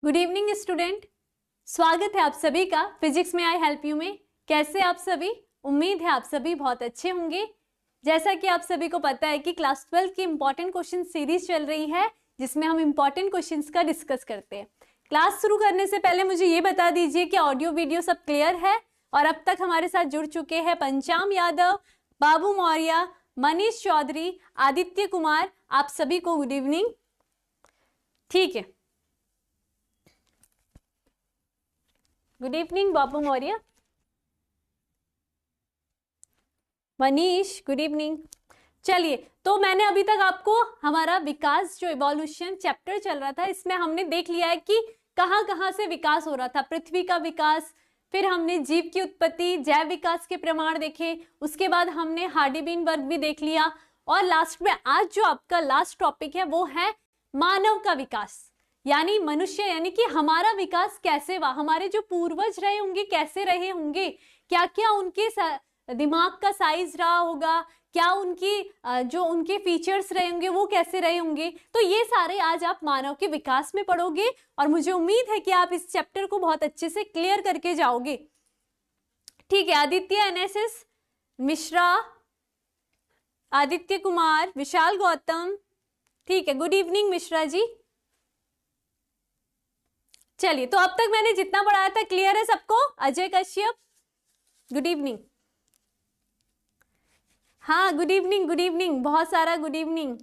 Good evening student, स्वागत है आप सभी का फिजिक्स में आई हेल्प यू में। कैसे आप सभी? उम्मीद है आप सभी बहुत अच्छे होंगे। जैसा कि आप सभी को पता है कि क्लास 12 की इंपॉर्टेंट क्वेश्चन सीरीज चल रही है जिसमें हम इंपॉर्टेंट क्वेश्चंस का डिस्कस करते हैं। क्लास शुरू करने से पहले मुझे ये बता दीजिए कि ऑडियो वीडियो सब क्लियर है और अब तक हमारे साथ जुड़ चुके हैं पंचाम यादव, बाबू मौर्य, मनीष चौधरी, आदित्य कुमार, आप सभी को गुड इवनिंग। ठीक है, गुड इवनिंग बाबू मौर्य, मनीष गुड इवनिंग। चलिए, तो मैंने अभी तक आपको हमारा विकास जो इवोल्यूशन चैप्टर चल रहा था इसमें हमने देख लिया है कि कहाँ कहाँ से विकास हो रहा था। पृथ्वी का विकास, फिर हमने जीव की उत्पत्ति, जैव विकास के प्रमाण देखे, उसके बाद हमने हार्डी-बीन वर्ग भी देख लिया और लास्ट में आज जो आपका लास्ट टॉपिक है वो है मानव का विकास, यानी मनुष्य, यानी कि हमारा विकास कैसे हुआ, हमारे जो पूर्वज रहे होंगे कैसे रहे होंगे, क्या क्या उनके दिमाग का साइज रहा होगा, क्या उनकी जो उनके फीचर्स रहे होंगे वो कैसे रहे होंगे। तो ये सारे आज आप मानव के विकास में पढ़ोगे और मुझे उम्मीद है कि आप इस चैप्टर को बहुत अच्छे से क्लियर करके जाओगे। ठीक है, आदित्य NSS मिश्रा, आदित्य कुमार, विशाल गौतम, ठीक है, गुड इवनिंग मिश्रा जी। चलिए, तो अब तक मैंने जितना पढ़ाया था क्लियर है सबको? Ajay Kashyap good evening. हाँ गुड इवनिंग, गुड इवनिंग, बहुत सारा गुड इवनिंग।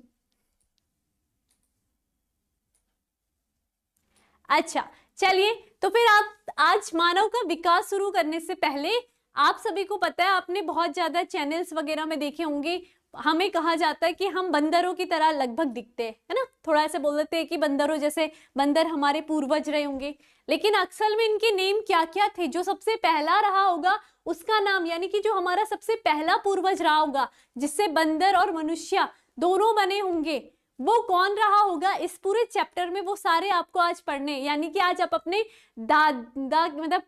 अच्छा चलिए, तो फिर आप आज मानव का विकास शुरू करने से पहले आप सभी को पता है, आपने बहुत ज्यादा चैनल्स वगैरह में देखे होंगे, हमें कहा जाता है कि हम बंदरों की तरह लगभग दिखते हैं, है ना। थोड़ा ऐसे बोल देते हैं कि बंदरों जैसे, बंदर हमारे पूर्वज रहे होंगे, लेकिन असल में इनके नेम क्या क्या थे। जो सबसे पहला रहा होगा उसका नाम, यानी कि जो हमारा सबसे पहला पूर्वज रहा होगा जिससे बंदर और मनुष्य दोनों बने होंगे, वो कौन रहा होगा इस पूरे चैप्टर में वो सारे आपको आज पढ़ने, यानी कि आज आप अपने दादा मतलब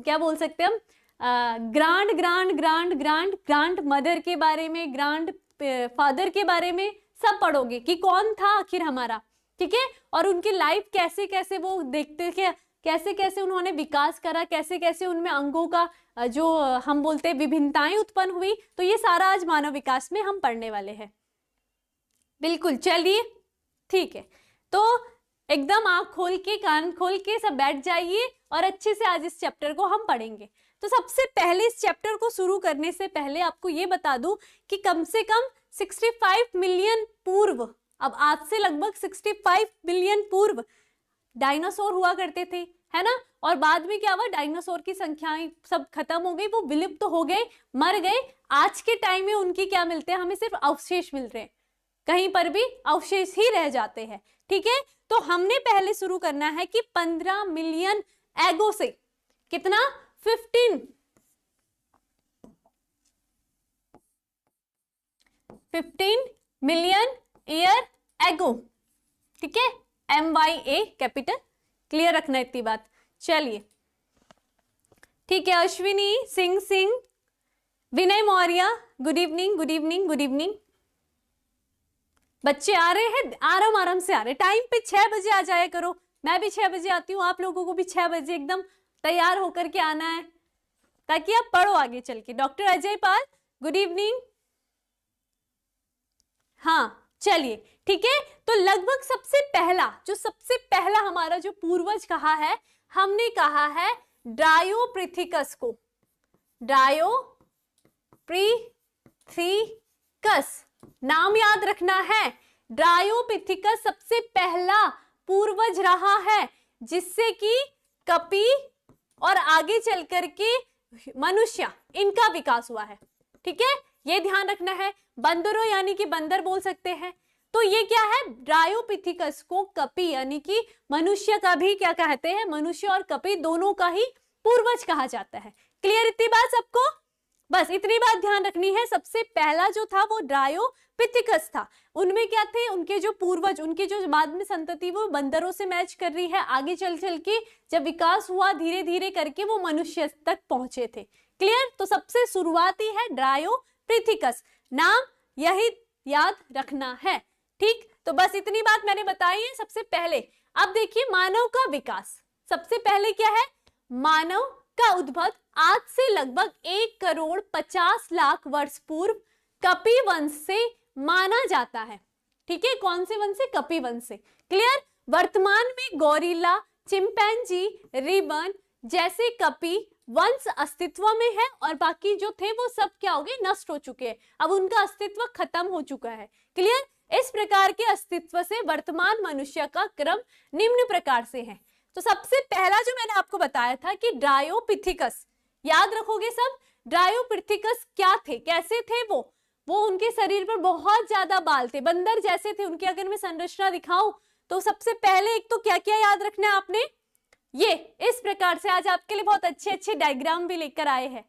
क्या बोल सकते हैं हम, grand grand grand grand grand mother के बारे में, ग्रांड फादर के बारे में सब पढ़ोगे कि कौन था आखिर हमारा, ठीक है। और उनकी लाइफ कैसे कैसे वो देखते थे, कैसे कैसे उन्होंने विकास करा, कैसे कैसे उनमें अंगों का जो हम बोलते हैं विभिन्नताएं उत्पन्न हुई। तो ये सारा आज मानव विकास में हम पढ़ने वाले हैं। बिल्कुल, चलिए ठीक है, तो एकदम आंख खोल के कान खोल के सब बैठ जाइए और अच्छे से आज इस चैप्टर को हम पढ़ेंगे। तो सबसे पहले इस चैप्टर को शुरू करने से पहले आपको ये बता दूं कि कम से कम 65 मिलियन पूर्व, अब आज से लगभग 65 मिलियन पूर्व डायनासोर हुआ करते थे, है ना। और बाद में क्या हुआ, डायनासोर की संख्याएं सब खत्म हो गई, वो विलुप्त तो हो गए, मर गए। आज के टाइम में उनकी क्या मिलते हैं, हमें सिर्फ अवशेष मिल रहे हैं, कहीं पर भी अवशेष ही रह जाते हैं, ठीक है। तो हमने पहले शुरू करना है कि 15 मिलियन एगो से, कितना, 15 मिलियन ईयर एगो, ठीक है, MYA कैपिटल, क्लियर रखना इतनी बात। चलिए ठीक है, Ashwini Singh, Vinay Maurya good evening, good evening, good evening. बच्चे आ रहे हैं, आराम आराम से आ रहे, टाइम पे 6 बजे आ जाया करो, मैं भी 6 बजे आती हूँ, आप लोगों को भी 6 बजे एकदम तैयार होकर के आना है ताकि आप पढ़ो आगे चल के। Doctor Ajay Pal good evening. हाँ चलिए ठीक है, तो लगभग सबसे पहला हमारा जो पूर्वज कहा है, हमने कहा है ड्रायोप्रिथिकस को, ड्रायोप्रिथिकस नाम याद रखना है। ड्रायोपिथिकस सबसे पहला पूर्वज रहा है जिससे कि कपी और आगे चल करके मनुष्य, इनका विकास हुआ है, ठीक है, ये ध्यान रखना है। बंदरों यानी कि बंदर बोल सकते हैं, तो ये क्या है, ड्रायोपिथिकस को कपी यानी कि मनुष्य का भी क्या कहते हैं, मनुष्य और कपी दोनों का ही पूर्वज कहा जाता है। क्लियर इतनी बात सबको? बस इतनी बात ध्यान रखनी है। सबसे पहला जो था वो ड्रायोपिथिकस था, उनमें क्या थे, उनके जो पूर्वज, उनके जो बाद में संतति वो बंदरों से मैच कर रही है, आगे चल चल के जब विकास हुआ धीरे धीरे करके वो मनुष्य तक पहुंचे थे। क्लियर, तो सबसे शुरुआती है ड्रायोपिथिकस, नाम यही याद रखना है, ठीक। तो बस इतनी बात मैंने बताई है सबसे पहले। अब देखिए मानव का विकास। सबसे पहले क्या है, मानव का उद्भव आज से लगभग 1,50,00,000 वर्ष पूर्व कपिवंश से माना जाता है। ठीक है, कौन से वंश से, कपिवंश से। क्लियर। वर्तमान में गोरिल्ला, चिंपैंजी, रिबन जैसे कपि वंश अस्तित्व में है और बाकी जो थे वो सब क्या हो गए, नष्ट हो चुके हैं। अब उनका अस्तित्व खत्म हो चुका है। क्लियर। इस प्रकार के अस्तित्व से वर्तमान मनुष्य का क्रम निम्न प्रकार से है। तो सबसे पहला जो मैंने आपको बताया था कि ड्रायोपिथिकस, याद रखोगे सब, ड्रायोपिथिकस क्या थे, कैसे थे वो उनके शरीर पर बहुत ज्यादा बाल थे, बंदर जैसे थे। उनकी अगर मैं संरचना दिखाऊं तो सबसे पहले एक तो क्या क्या याद रखना है आपने, ये इस प्रकार से। आज आपके लिए बहुत अच्छे अच्छे डायग्राम भी लेकर आए हैं।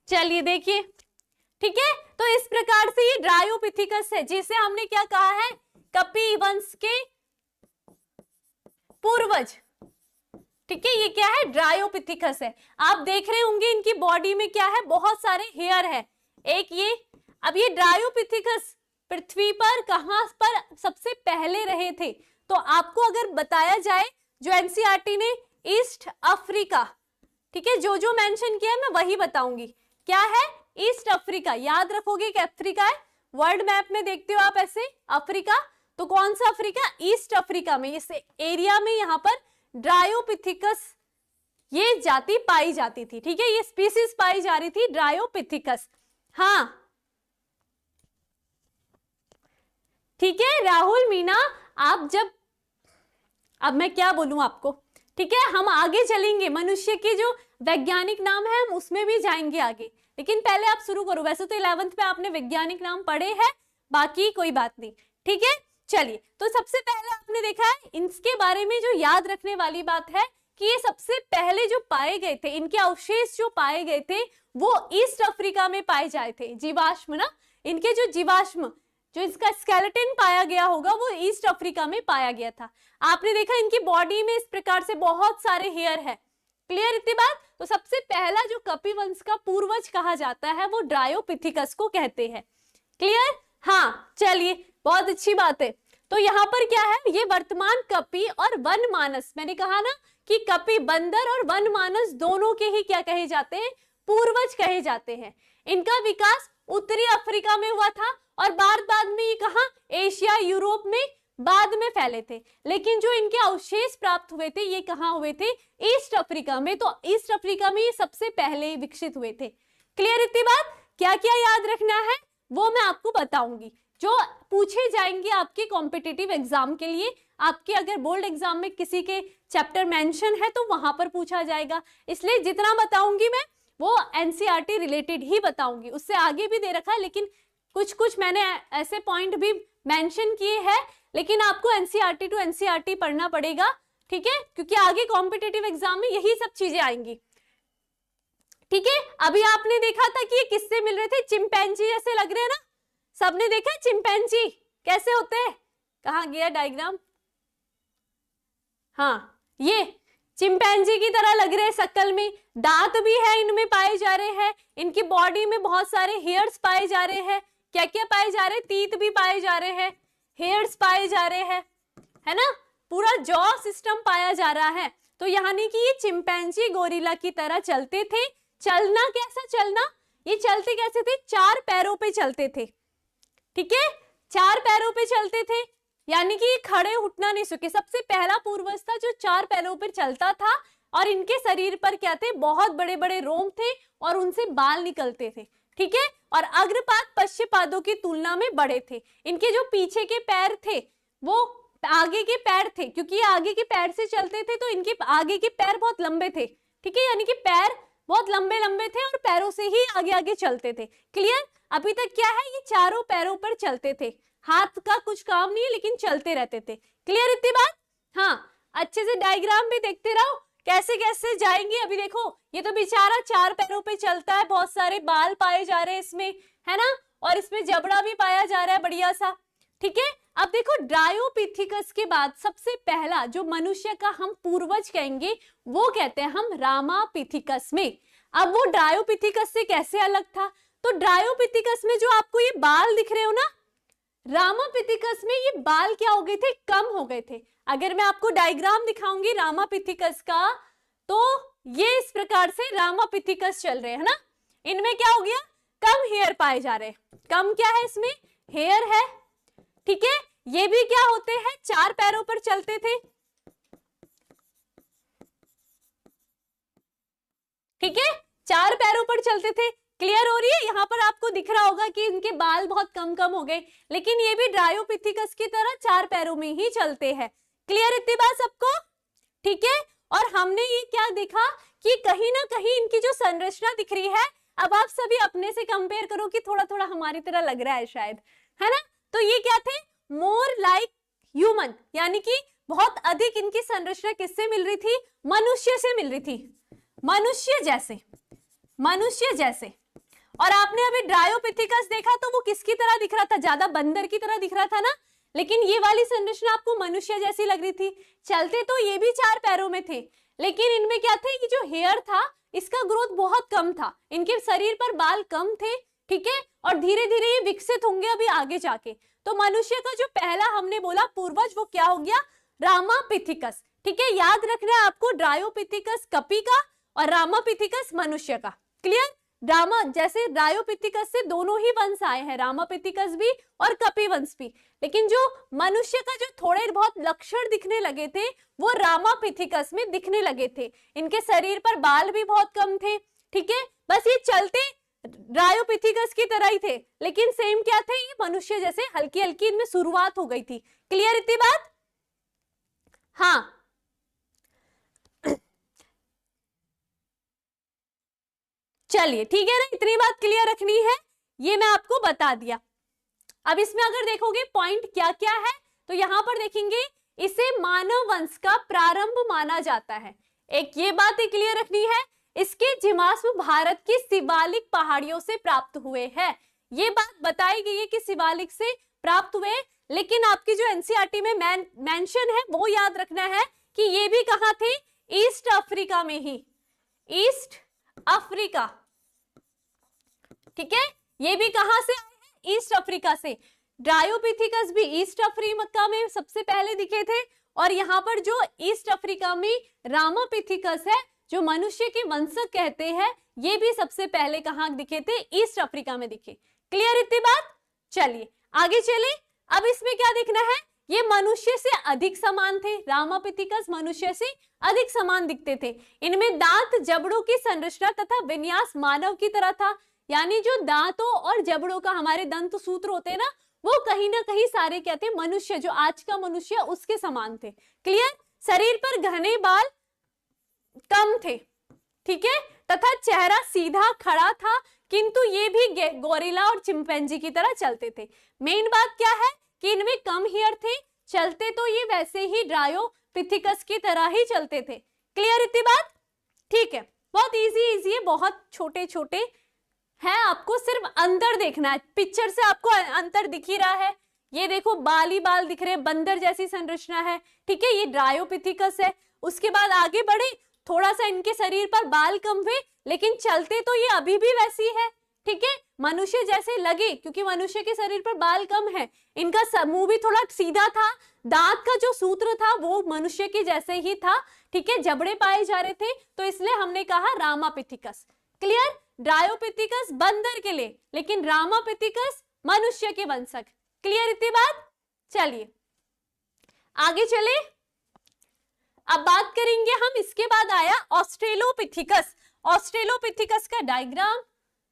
चलिए देखिए, ठीक है। तो इस प्रकार से ये ड्रायोपिथिकस है, जिसे हमने क्या कहा है, कपिवंश के पूर्वज। ठीक है, ये क्या है, ड्रायोपिथिकस है। आप देख रहे होंगे इनकी बॉडी में क्या है, बहुत सारे हेयर है। एक ये, अब ये ड्रायोपिथिकस पृथ्वी पर कहां पर सबसे पहले रहे थे, तो आपको अगर बताया जाए, जो एनसीईआरटी ने ईस्ट अफ्रीका, ठीक है, जो मेंशन किया है मैं वही बताऊंगी। क्या है, ईस्ट अफ्रीका। याद रखोगे कि अफ्रीका है, वर्ल्ड मैप में देखते हो आप ऐसे अफ्रीका, तो कौन सा अफ्रीका, ईस्ट अफ्रीका में, इस एरिया में यहाँ पर ड्रायोपिथिकस ये जाति पाई जाती थी। ठीक है, ये स्पीसीज पाई जा रही थी, ड्रायोपिथिकस। हाँ ठीक है राहुल, मीना, आप जब, अब मैं क्या बोलूं आपको, ठीक है, हम आगे चलेंगे, मनुष्य के जो वैज्ञानिक नाम है हम उसमें भी जाएंगे आगे, लेकिन पहले आप शुरू करो। वैसे तो 11th में आपने वैज्ञानिक नाम पढ़े हैं, बाकी कोई बात नहीं। ठीक है, चलिए, तो सबसे पहले आपने देखा है, इनके बारे में जो याद रखने वाली बात है कि ये सबसे पहले जो पाए गए थे, इनके अवशेष जो पाए गए थे वो ईस्ट अफ्रीका में पाए जाए थे। जीवाश्म ना, इनके जो जीवाश्म, जो इसका स्केलेटन पाया गया होगा वो ईस्ट अफ्रीका में पाया गया था। आपने देखा इनकी बॉडी में इस प्रकार से बहुत सारे हेयर है। क्लियर इतनी बात। तो सबसे पहला जो कपिवंश का पूर्वज कहा जाता है वो ड्रायोपिथिकस को कहते हैं। क्लियर। हाँ चलिए, बहुत अच्छी बात है। तो यहाँ पर क्या है, ये वर्तमान कपि और वनमानस, मैंने कहा ना कि कपि बंदर और वनमानस दोनों के ही क्या कहे जाते हैं, पूर्वज कहे जाते हैं। इनका विकास उत्तरी अफ्रीका में हुआ था और बाद में ये कहा, एशिया, यूरोप में बाद में फैले थे। लेकिन जो इनके अवशेष प्राप्त हुए थे ये कहाँ हुए थे, ईस्ट अफ्रीका में। तो ईस्ट अफ्रीका में ये सबसे पहले विकसित हुए थे। क्लियर इतनी बात। क्या क्या याद रखना है वो मैं आपको बताऊंगी, जो पूछे जाएंगे आपके कॉम्पिटिटिव एग्जाम के लिए। आपके अगर बोर्ड एग्जाम में किसी के चैप्टर मेंशन है तो वहां पर पूछा जाएगा, इसलिए जितना बताऊंगी मैं वो एनसीईआरटी रिलेटेड ही बताऊंगी। उससे आगे भी दे रखा है, लेकिन कुछ मैंने ऐसे पॉइंट भी मेंशन किए हैं, लेकिन आपको एनसीईआरटी टू एनसीईआरटी पढ़ना पड़ेगा। ठीक है, क्योंकि आगे कॉम्पिटिटिव एग्जाम में यही सब चीजें आएंगी। ठीक है, अभी आपने देखा था कि ये किससे मिल रहे थे, चिंपैंजी जैसे लग रहे हैं ना, सबने देखा है चिंपैंजी कैसे होते हैं। कहाँ गया डायग्राम, हाँ ये चिंपैंजी की तरह लग रहे हैं शक्ल में, दांत भी है इनमें पाए जा रहे हैं, इनकी बॉडी में बहुत सारे हेयर्स पाए जा रहे हैं। क्या क्या पाए जा रहे हैं, तीत भी पाए जा रहे हैं, हेयर्स पाए जा रहे हैं, है ना, पूरा जॉ सिस्टम पाया जा रहा है। तो यानी कि ये चिंपैंजी गोरिल्ला की तरह चलते थे। चलना कैसा चलना, ये चलते कैसे थे, 4 पैरों पे चलते थे। ठीक है, 4 पैरों पे चलते थे, यानी कि ये खड़े उठना नहीं सके। सबसे पहला पूर्वज था जो 4 पैरों पर चलता था और इनके शरीर पर क्या थे, बहुत बड़े बड़े रोम थे और उनसे बाल निकलते थे। ठीक है, और अग्रपाद पश्चपादों की तुलना में बड़े थे। इनके जो पीछे के पैर थे वो आगे के पैर थे, क्योंकि ये आगे के पैर से चलते थे तो इनके आगे के पैर बहुत लंबे थे। ठीक है, यानी कि पैर बहुत लंबे लंबे थे और पैरों से ही आगे आगे चलते थे। क्लियर। अभी तक क्या है, ये चारों पैरों पर चलते थे, हाथ का कुछ काम नहीं है लेकिन चलते रहते थे। क्लियर इतनी बात। हाँ, अच्छे से डायग्राम भी देखते रहो कैसे कैसे जाएंगे। अभी देखो ये तो बेचारा 4 पैरों पे चलता है, बहुत सारे बाल पाए जा रहे हैं इसमें, है ना, और इसमें जबड़ा भी पाया जा रहा है बढ़िया सा। ठीक है, अब देखो ड्रायोपिथिकस के बाद सबसे पहला जो मनुष्य का हम पूर्वज कहेंगे वो कहते हैं हम रामापिथिकस में। अब वो ड्रायोपिथिकस से कैसे अलग था, तो ड्रायोपिथिकस में जो आपको ये बाल दिख रहे हो ना, रामापिथिकस में ये बाल क्या हो गए थे, कम हो गए थे। अगर मैं आपको डायग्राम दिखाऊंगी रामापिथिकस का, तो ये इस प्रकार से रामापिथिकस चल रहे हैं ना, इनमें क्या हो गया, कम हेयर पाए जा रहे हैं। कम क्या है इसमें, हेयर है, ठीक है। ये भी क्या होते हैं, 4 पैरों पर चलते थे, ठीक है, 4 पैरों पर चलते थे। क्लियर हो रही है, यहाँ पर आपको दिख रहा होगा कि इनके बाल बहुत कम कम हो गए, लेकिन ये भी ड्रायोपिथिकस की तरह 4 पैरों में ही चलते हैं। क्लियर इतनी बात सबको, ठीक है। और हमने ये क्या देखा कि कहीं ना कहीं इनकी जो संरचना दिख रही है, अब आप सभी अपने से कंपेयर करो कि थोड़ा थोड़ा हमारी तरह लग रहा है शायद, है ना। तो ये क्या थे, मोर लाइक ह्यूमन, यानी कि बहुत अधिक इनकी संरचना किससे मिल रही थी, मनुष्य से मिल रही थी, मनुष्य जैसे, मनुष्य जैसे। और आपने अभी ड्रायोपिथिकस देखा तो वो किसकी तरह दिख रहा था, ज्यादा बंदर की तरह दिख रहा था ना, लेकिन ये वाली संरचना आपको मनुष्य जैसी लग रही थी। चलते तो ये भी 4 पैरों में थे, लेकिन इनमें क्या थे कि जो हेयर था इसका ग्रोथ बहुत कम था, इनके शरीर पर बाल कम थे, ठीक है। और धीरे धीरे ये विकसित होंगे अभी आगे जाके। तो मनुष्य का जो पहला हमने बोला पूर्वज, वो क्या हो गया, रामापिथिकस, ठीक है। याद रखना है आपको, ड्रायोपिथिकस कपी का और रामापिथिकस मनुष्य का। क्लियर, रामा जैसे ड्रायोपिथिकस से दोनों ही वंश आए हैं, रामापिथिकस भी और कपी वंश भी, लेकिन जो मनुष्य का जो थोड़े बहुत लक्षण दिखने लगे थे वो रामापिथिकस में दिखने लगे थे। इनके शरीर पर बाल भी बहुत कम थे, ठीक है। बस ये चलते ड्रायोपिथिकस की तरह ही थे, लेकिन सेम क्या थे, ये मनुष्य जैसे हल्की हल्की इनमें शुरुआत हो गई थी। क्लियर इतनी बात, हाँ। चलिए ठीक है ना, इतनी बात क्लियर रखनी है, ये मैं आपको बता दिया। अब इसमें अगर देखोगे पॉइंट क्या क्या है, तो यहां पर देखेंगे इसे मानव वंश का प्रारंभ माना जाता है। एक ये बात क्लियर रखनी है, इसके जीवाश्म भारत की शिवालिक पहाड़ियों से प्राप्त हुए हैं। ये बात बताई गई है कि शिवालिक से प्राप्त हुए, लेकिन आपकी जो एनसीईआरटी में मेंशन है वो याद रखना है कि ये भी कहां थे, ईस्ट अफ्रीका में ही, ईस्ट अफ्रीका, ठीक है। ये भी कहां से आए हैं, ईस्ट अफ्रीका से। ड्रायोपिथिकस भी ईस्ट अफ्रीका में सबसे पहले दिखे थे, और यहाँ पर जो ईस्ट अफ्रीका में रामापिथिकस है, जो मनुष्य के वंशज कहते हैं, ये भी सबसे पहले कहां दिखे थे, ईस्ट अफ्रीका में दिखे। क्लियर इतनी बात, चलिए आगे चले। अब इसमें क्या देखना है, ये मनुष्य से अधिक समान थे, रामापिथिकस मनुष्य से अधिक समान दिखते थे। इनमें दांत जबड़ों की संरचना तथा विन्यास मानव की तरह था, यानी जो दांतों और जबड़ों का हमारे दंत सूत्र होते हैं ना, वो कहीं ना कहीं सारे क्या थे, मनुष्य, जो आज का मनुष्य उसके समान थे। क्लियर, शरीर पर घने बाल कम थे, ठीक है, तथा चेहरा सीधा खड़ा था, किंतु ये भी गोरिल्ला और चिंपैंजी की तरह चलते थे। मेन बात क्या है कि इनमें कम हेयर थे, चलते तो ये वैसे ही ड्रायोपिथिकस की तरह ही चलते थे। क्लियर इतनी बात, ठीक है। बहुत इजी इजी है, बहुत छोटे छोटे है, आपको सिर्फ अंतर देखना है। पिक्चर से आपको अंतर दिख ही रहा है, ये देखो बाल ही बाल दिख रहे हैं, बंदर जैसी संरचना है, ठीक है, ये ड्रायोपिथिकस है। उसके बाद आगे बढ़े, थोड़ा सा इनके शरीर पर बाल कम हुए, लेकिन चलते तो ये अभी भी वैसी है, ठीक है, मनुष्य जैसे लगे, क्योंकि मनुष्य के शरीर पर बाल कम है। इनका मुंह भी थोड़ा सीधा था, दांत का जो सूत्र था वो मनुष्य के जैसे ही था, ठीक है, जबड़े पाए जा रहे थे, तो इसलिए हमने कहा रामापिथिकस। क्लियर, ड्रायोपिथिकस बंदर के लिए, लेकिन रामापिथिकस मनुष्य के वंशज। क्लियर इतनी बात, चलिए आगे चले। अब बात करेंगे हम, इसके बाद आया ऑस्ट्रेलोपिथिकस। ऑस्ट्रेलोपिथिकस का डायग्राम,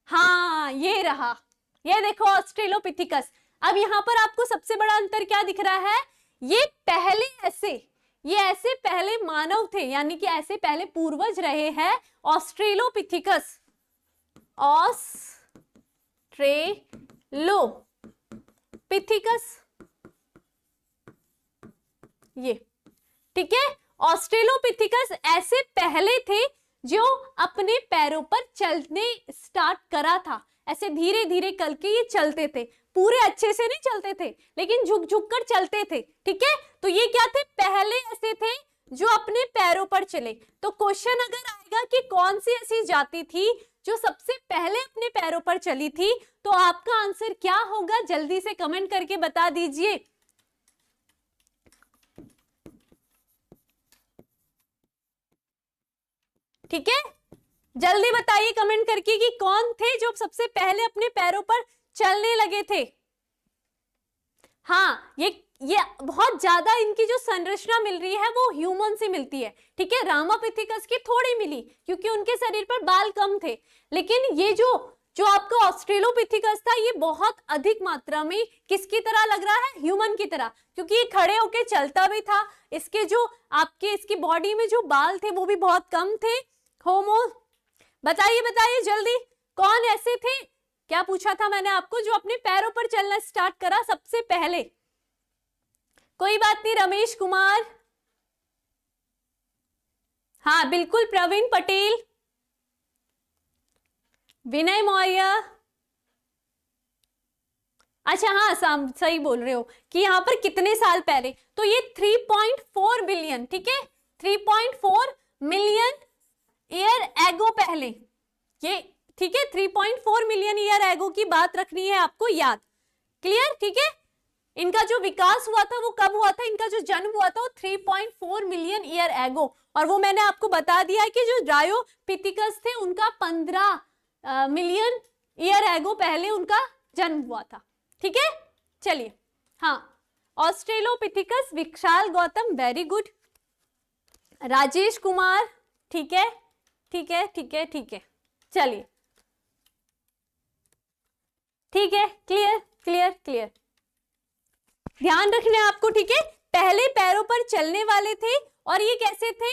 हाँ ये रहा, ये देखो ऑस्ट्रेलोपिथिकस। अब यहाँ पर आपको सबसे बड़ा अंतर क्या दिख रहा है, ये पहले ऐसे पहले मानव थे, यानी कि ऐसे पहले पूर्वज रहे हैं ऑस्ट्रेलोपिथिकस, ऑस्ट्रेलोपिथिकस, ये ठीक है। ऑस्ट्रेलोपिथिकस ऐसे पहले थे जो अपने पैरों पर चलने स्टार्ट करा था, ऐसे धीरे धीरे करके ये चलते थे, पूरे अच्छे से नहीं चलते थे, लेकिन झुक झुक कर चलते थे, ठीक है। तो ये क्या थे, पहले ऐसे थे जो अपने पैरों पर चले। तो क्वेश्चन अगर आएगा कि कौन सी ऐसी जाति थी जो सबसे पहले अपने पैरों पर चली थी, तो आपका आंसर क्या होगा जल्दी से कमेंट करके बता दीजिए। ठीक है, जल्दी बताइए कमेंट करके कि कौन थे जो सबसे पहले अपने पैरों पर चलने लगे थे। हाँ, ये बहुत ज्यादा इनकी जो संरचना मिल रही है वो ह्यूमन से मिलती है। ठीक है, रामापिथिकस की थोड़ी मिली क्योंकि उनके शरीर पर बाल कम थे, लेकिन ये जो आपका ऑस्ट्रेलोपिथिकस था ये बहुत अधिक मात्रा में किसकी तरह लग रहा है, ह्यूमन की तरह, क्योंकि ये खड़े होके चलता भी था। इसके जो इसकी बॉडी में जो बाल थे वो भी बहुत कम थे। होमो, बताइए जल्दी, कौन ऐसे थे, क्या पूछा था मैंने आपको, जो अपने पैरों पर चलना स्टार्ट करा सबसे पहले। कोई बात नहीं, रमेश कुमार, हाँ बिल्कुल, प्रवीण पटेल, विनय मौर्य। अच्छा हाँ, सही बोल रहे हो कि यहाँ पर कितने साल पहले, तो ये 3.4 बिलियन, ठीक है, 3.4 मिलियन ईयर एगो पहले, ये ठीक है, 3.4 मिलियन ईयर एगो की बात रखनी है आपको याद। क्लियर, ठीक है। इनका जो विकास हुआ था वो कब हुआ था, इनका जो जन्म हुआ था वो 3.4 मिलियन ईयर एगो, और वो मैंने आपको बता दिया है कि जो ड्रायोपिथिकस थे उनका 15 मिलियन ईयर एगो पहले उनका जन्म हुआ था। ठीक है, चलिए, हाँ, ऑस्ट्रेलोपिथिकस, विशाल गौतम, वेरी गुड, राजेश कुमार, ठीक है, चलिए, ठीक है, क्लियर, ध्यान रखना है आपको। ठीक है, पहले पैरों पर चलने वाले थे, और ये कैसे थे,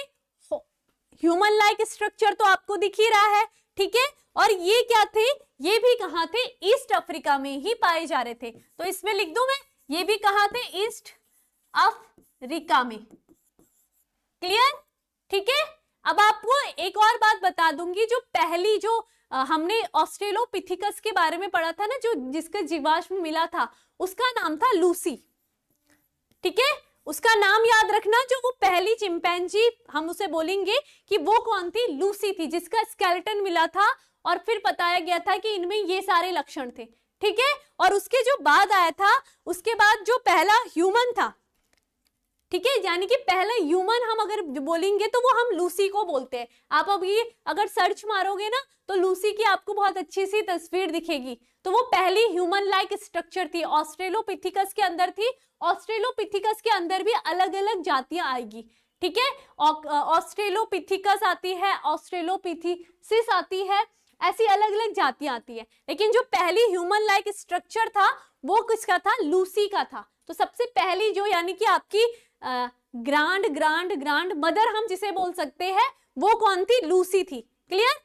ह्यूमन लाइक स्ट्रक्चर तो आपको दिख ही रहा है। ठीक है, और ये क्या थे, ये भी कहाँ थे, ईस्ट अफ्रीका में ही पाए जा रहे थे, तो इसमें लिख दूं मैं, ये भी कहाँ थे, ईस्ट अफ्रीका में। क्लियर, ठीक है। अब आपको एक और बात बता दूंगी, जो पहली जो हमने ऑस्ट्रेलोपिथिकस के बारे में पढ़ा था ना, जो जिसका जीवाश्म मिला था, उसका नाम था लूसी। ठीक है, उसका नाम याद रखना, जो वो पहली चिंपैंजी हम उसे बोलेंगे कि वो कौन थी, लूसी थी, जिसका स्केलेटन मिला था और फिर बताया गया था कि इनमें ये सारे लक्षण थे। ठीक है, और उसके जो बाद आया था, उसके बाद जो पहला ह्यूमन था, ठीक है, यानी कि पहला ह्यूमन हम अगर बोलेंगे तो वो हम लूसी को बोलते हैं। आप अभी अगर सर्च मारोगे ना तो लूसी की आपको बहुत अच्छी सी तस्वीर दिखेगी, तो वो पहली ह्यूमन लाइक स्ट्रक्चर थी, ऑस्ट्रेलोपिथिकस के अंदर थी। ऑस्ट्रेलोपिथिकस के अंदर भी अलग अलग जातियां आएगी। ठीक है, ऑस्ट्रेलोपिथिकस आती है, ऑस्ट्रेलोपिथिसिस आती है, ऐसी अलग अलग जातियां आती है, लेकिन जो पहली ह्यूमन लाइक स्ट्रक्चर था वो किसका था, लूसी का था। तो सबसे पहली जो यानी कि आपकी ग्रांड मदर हम जिसे बोल सकते हैं, वो कौन थी, लूसी थी। क्लियर,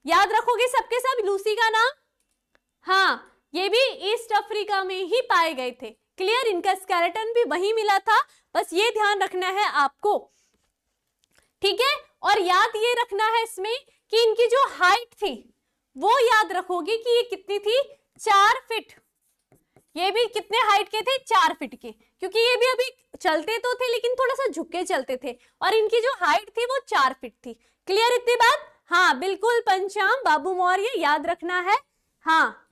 याद रखोगे सबके सब लूसी का नाम। हाँ, ये भी ईस्ट अफ्रीका में ही पाए गए थे। क्लियर, इनका स्केलेटन भी वही मिला था, बस ये ध्यान रखना है आपको। ठीक है, और याद ये रखना है इसमें कि इनकी जो हाइट थी वो याद रखोगे कि ये कितनी थी, 4 फीट। ये भी कितने हाइट के थे, 4 फीट के, क्योंकि ये भी अभी चलते तो थे लेकिन थोड़ा सा झुक के चलते थे, और इनकी जो हाइट थी वो 4 फीट थी। क्लियर इतनी बात, हाँ बिल्कुल, पंचाम बाबू मौर्य याद रखना है। हाँ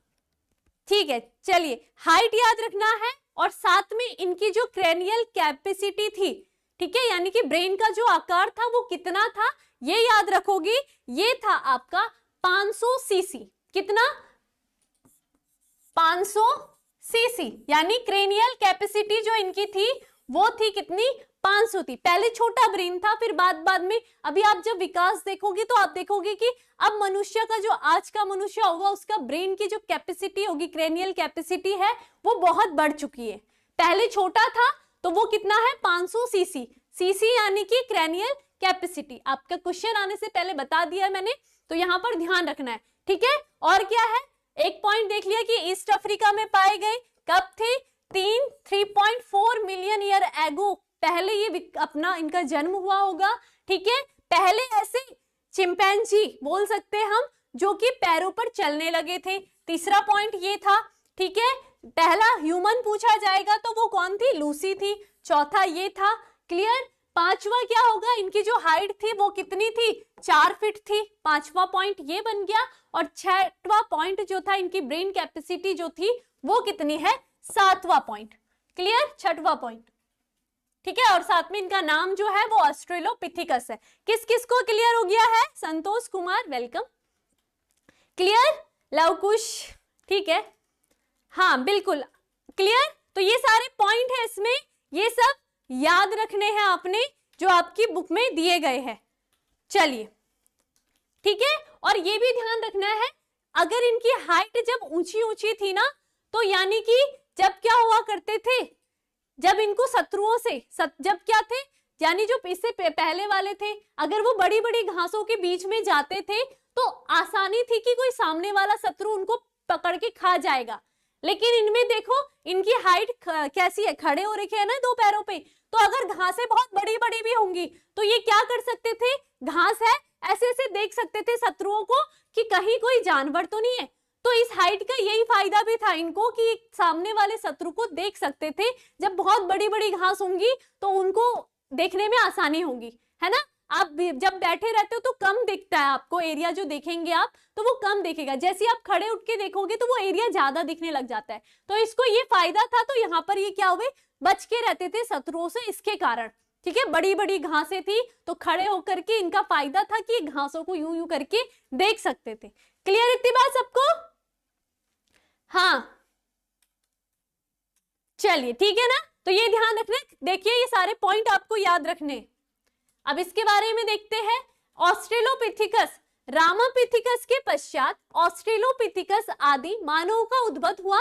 ठीक है, चलिए, हाइट याद रखना है, और साथ में इनकी जो क्रेनियल कैपेसिटी थी, ठीक है, यानी कि ब्रेन का जो आकार था वो कितना था, ये याद रखोगे, ये था आपका 500 सीसी। कितना, 500 सीसी, यानी क्रेनियल कैपेसिटी जो इनकी थी वो थी कितनी, 500 थी। पहले छोटा ब्रेन था, फिर बाद में अभी आप जब विकास देखोगे तो आप देखोगे कि अब मनुष्य का जो आज का मनुष्य होगा उसका ब्रेन की जो कैपेसिटी होगी, क्रेनियल कैपेसिटी है, वो बहुत बढ़ चुकी है। पहले छोटा था तो वो कितना है, 500 सीसी। सीसी यानी कि क्रेनियल कैपेसिटी, आपका क्वेश्चन आने से पहले बता दिया है मैंने, तो यहाँ पर ध्यान रखना है। ठीक है, और क्या है, एक पॉइंट देख लिया कि ईस्ट अफ्रीका में पाए गए, कब थे, 3.4 मिलियन ईयर एगो पहले ये अपना इनका जन्म हुआ होगा। ठीक है, पहले ऐसे चिंपैंजी बोल सकते हैं हम जो कि पैरों पर चलने लगे थे। तीसरा पॉइंट ये था। ठीक है, पहला ह्यूमन पूछा जाएगा तो वो कौन थी, लूसी थी। चौथा ये था। क्लियर, पांचवा क्या होगा, इनकी जो हाइट थी वो कितनी थी, 4 फीट थी, 5वां पॉइंट ये बन गया, और 6वां पॉइंट जो था इनकी ब्रेन कैपेसिटी जो थी वो कितनी है, 7वां पॉइंट। क्लियर, 6वां पॉइंट, ठीक है। और साथ में इनका नाम जो है वो ऑस्ट्रेलोपिथेकस है। किस किस को क्लियर हो गया है? संतोष कुमार, वेलकम। क्लियर, लवकुश, ठीक है, हाँ बिल्कुल क्लियर। तो ये सारे पॉइंट है इसमें, ये सब याद रखने हैं आपने जो आपकी बुक में दिए गए हैं। चलिए, ठीक है। और ये भी ध्यान रखना है, अगर इनकी हाइट जब ऊंची ऊंची थी ना, तो यानी कि जब क्या हुआ करते थे, जब इनको शत्रुओं से जब क्या थे, यानी जो इससे पहले वाले थे, अगर वो बड़ी बड़ी घासों के बीच में जाते थे तो आसानी थी कि कोई सामने वाला शत्रु उनको पकड़ के खा जाएगा। लेकिन इनमें देखो, इनकी हाइट कैसी है, खड़े हो रखे हैं ना 2 पैरों पे, तो अगर घासें बहुत बड़ी बड़ी भी होंगी तो ये क्या कर सकते थे, घास है ऐसे ऐसे देख सकते थे शत्रुओं को कि कहीं कोई जानवर तो नहीं है। तो इस हाइट का यही फायदा भी था इनको कि सामने वाले शत्रु को देख सकते थे। जब बहुत बड़ी बड़ी घास होंगी तो उनको देखने में आसानी होगी, है ना। आप जब बैठे रहते हो तो कम दिखता है आपको एरिया, जो देखेंगे आप तो वो कम दिखेगा, जैसे आप खड़े उठ के देखोगे तो वो एरिया ज्यादा दिखने लग जाता है। तो इसको ये फायदा था, तो यहाँ पर ये क्या हुए, बच के रहते थे शत्रुओं से इसके कारण, ठीक है। बड़ी बड़ी घासें थी तो खड़े होकर के इनका फायदा था कि घासों को यूं यूं करके देख सकते थे। क्लियर इतनी बात सबको? हाँ चलिए, ठीक है ना। तो ये ध्यान रखना, देखिए ये सारे पॉइंट आपको याद रखने। अब इसके बारे में देखते हैं। ऑस्ट्रेलोपिथेकस, रामापिथेकस के पश्चात ऑस्ट्रेलोपिथेकस आदि मानवों का उद्भव हुआ,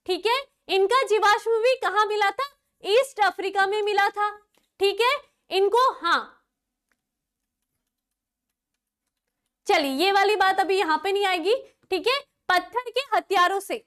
ठीक है। इनका जीवाश्म भी कहां मिला था, ईस्ट अफ्रीका में मिला था, ठीक है। इनको, हाँ चलिए ये वाली बात अभी यहां पे नहीं आएगी, ठीक है। पत्थर के हथियारों से,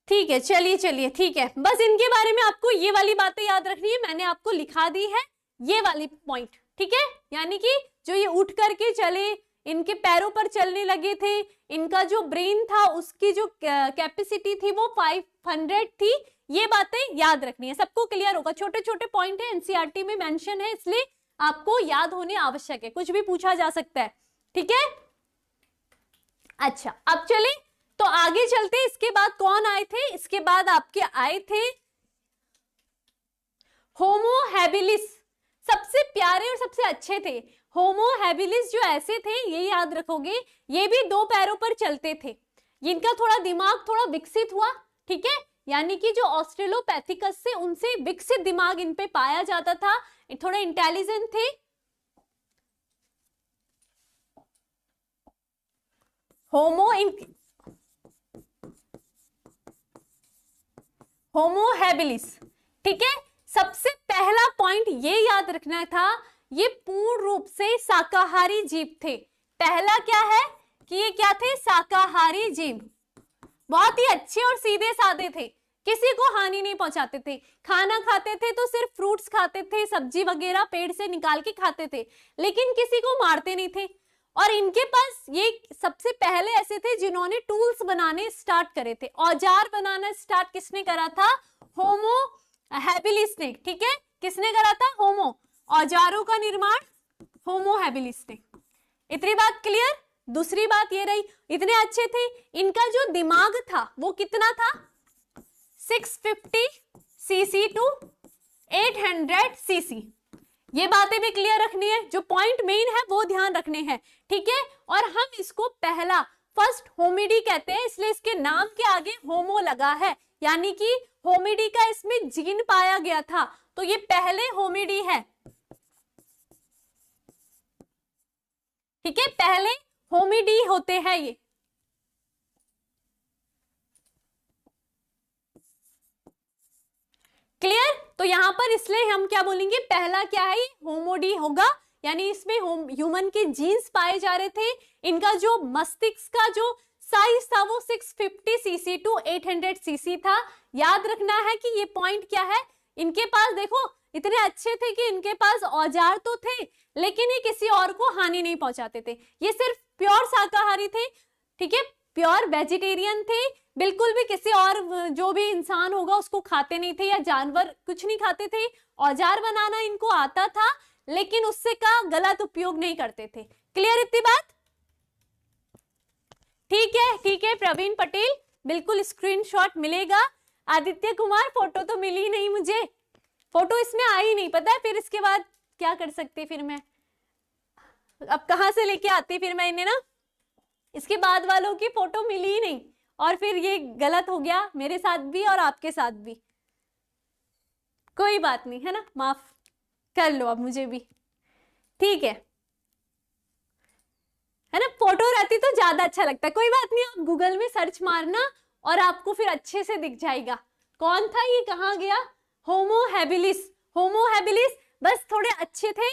ठीक है, चलिए चलिए ठीक है। बस इनके बारे में आपको ये वाली बातें याद रखनी है, मैंने आपको लिखा दी है ये वाली पॉइंट, ठीक है। यानी कि जो ये उठ करके चले, इनके पैरों पर चलने लगे थे, इनका जो ब्रेन था उसकी जो कैपेसिटी थी वो 500 थी, ये बातें याद रखनी है। सबको क्लियर होगा, छोटे छोटे पॉइंट है, एनसीईआरटी में मेंशन है, इसलिए आपको याद होने आवश्यक है, कुछ भी पूछा जा सकता है, ठीक है। अच्छा, अब चले तो आगे चलते। इसके बाद कौन आए थे, इसके बाद आपके आए थे होमो हैबिलिस, सबसे प्यारे और सबसे अच्छे थे। होमो हैबिलिस जो ऐसे थे, ये याद रखोगे, ये भी 2 पैरों पर चलते थे, इनका थोड़ा दिमाग थोड़ा विकसित हुआ, ठीक है। यानी कि जो ऑस्ट्रेलोपैथिकस से उनसे विकसित दिमाग इन पे पाया जाता था, थोड़ा इंटेलिजेंट थे। होमो हैबिलिस, ठीक है। सबसे पहला पॉइंट ये याद रखना था, ये पूर्ण रूप से शाकाहारी जीव थे। पहला क्या है कि ये क्या थे, शाकाहारी जीव, बहुत ही अच्छे और सीधे साधे थे, किसी को हानि नहीं पहुंचाते थे। खाना खाते थे तो सिर्फ फ्रूट्स खाते थे, सब्जी वगैरह पेड़ से निकाल के खाते थे, लेकिन किसी को मारते नहीं थे। और इनके पास ये सबसे पहले ऐसे थे जिन्होंने टूल्स बनाने स्टार्ट करे थे, औजार बनाना स्टार्ट किसने करा था, होमो हैबिलिस ने, ठीक है। किसने करा था, होमो, औजारों का निर्माण होमो हैबिलिस ने। इतनी बात क्लियर। दूसरी बात ये रही, इतने अच्छे थे, इनका जो दिमाग था वो कितना था, 650 सीसी टू 800 सीसी। ये बातें भी क्लियर रखनी है, जो पॉइंट मेन है वो ध्यान रखने हैं, ठीक है। और हम इसको पहला फर्स्ट होमिडी कहते हैं, इसलिए इसके नाम के आगे होमो लगा है, यानी कि होमिडी का इसमें जीन पाया गया था, तो ये पहले होमिडी है, ठीक है। पहले होमिडी होते हैं ये। क्लियर। तो यहां पर इसलिए हम क्या बोलेंगे, पहला क्या है, होमोडी होगा, यानी इसमें ह्यूमन के जीन्स पाए जा रहे थे। इनका जो मस्तिष्क का जो साइज था वो 650 सीसी टू 800 सीसी था। याद रखना है कि ये पॉइंट क्या है, इनके पास देखो इतने अच्छे थे कि इनके पास औजार तो थे, लेकिन ये किसी और को हानि नहीं पहुंचाते थे, ये सिर्फ प्योर शाकाहारी थे, ठीक है। प्योर वेजिटेरियन थे, बिल्कुल भी किसी और जो भी इंसान होगा उसको खाते नहीं थे या जानवर कुछ नहीं खाते थे। औजार बनाना इनको आता था लेकिन उससे का गलत उपयोग नहीं करते थे। क्लियर इतनी बात? ठीक है प्रवीण पटेल, बिल्कुल स्क्रीनशॉट मिलेगा। आदित्य कुमार फोटो तो मिली नहीं मुझे, फोटो इसमें आई नहीं, पता है फिर इसके बाद क्या कर सकती, फिर मैं अब कहां से लेके आती, फिर मैं इन्हें ना इसके बाद वालों की फोटो मिली ही नहीं, और फिर ये गलत हो गया मेरे साथ भी और आपके साथ भी। कोई बात नहीं है ना, माफ कर लो अब मुझे भी, ठीक है ना। फोटो रहती तो ज्यादा अच्छा लगता है। कोई बात नहीं, आप गूगल में सर्च मारना और आपको फिर अच्छे से दिख जाएगा। कौन था ये, कहाँ गया? Homo habilis. होमो हैबिलिस बस थोड़े अच्छे थे,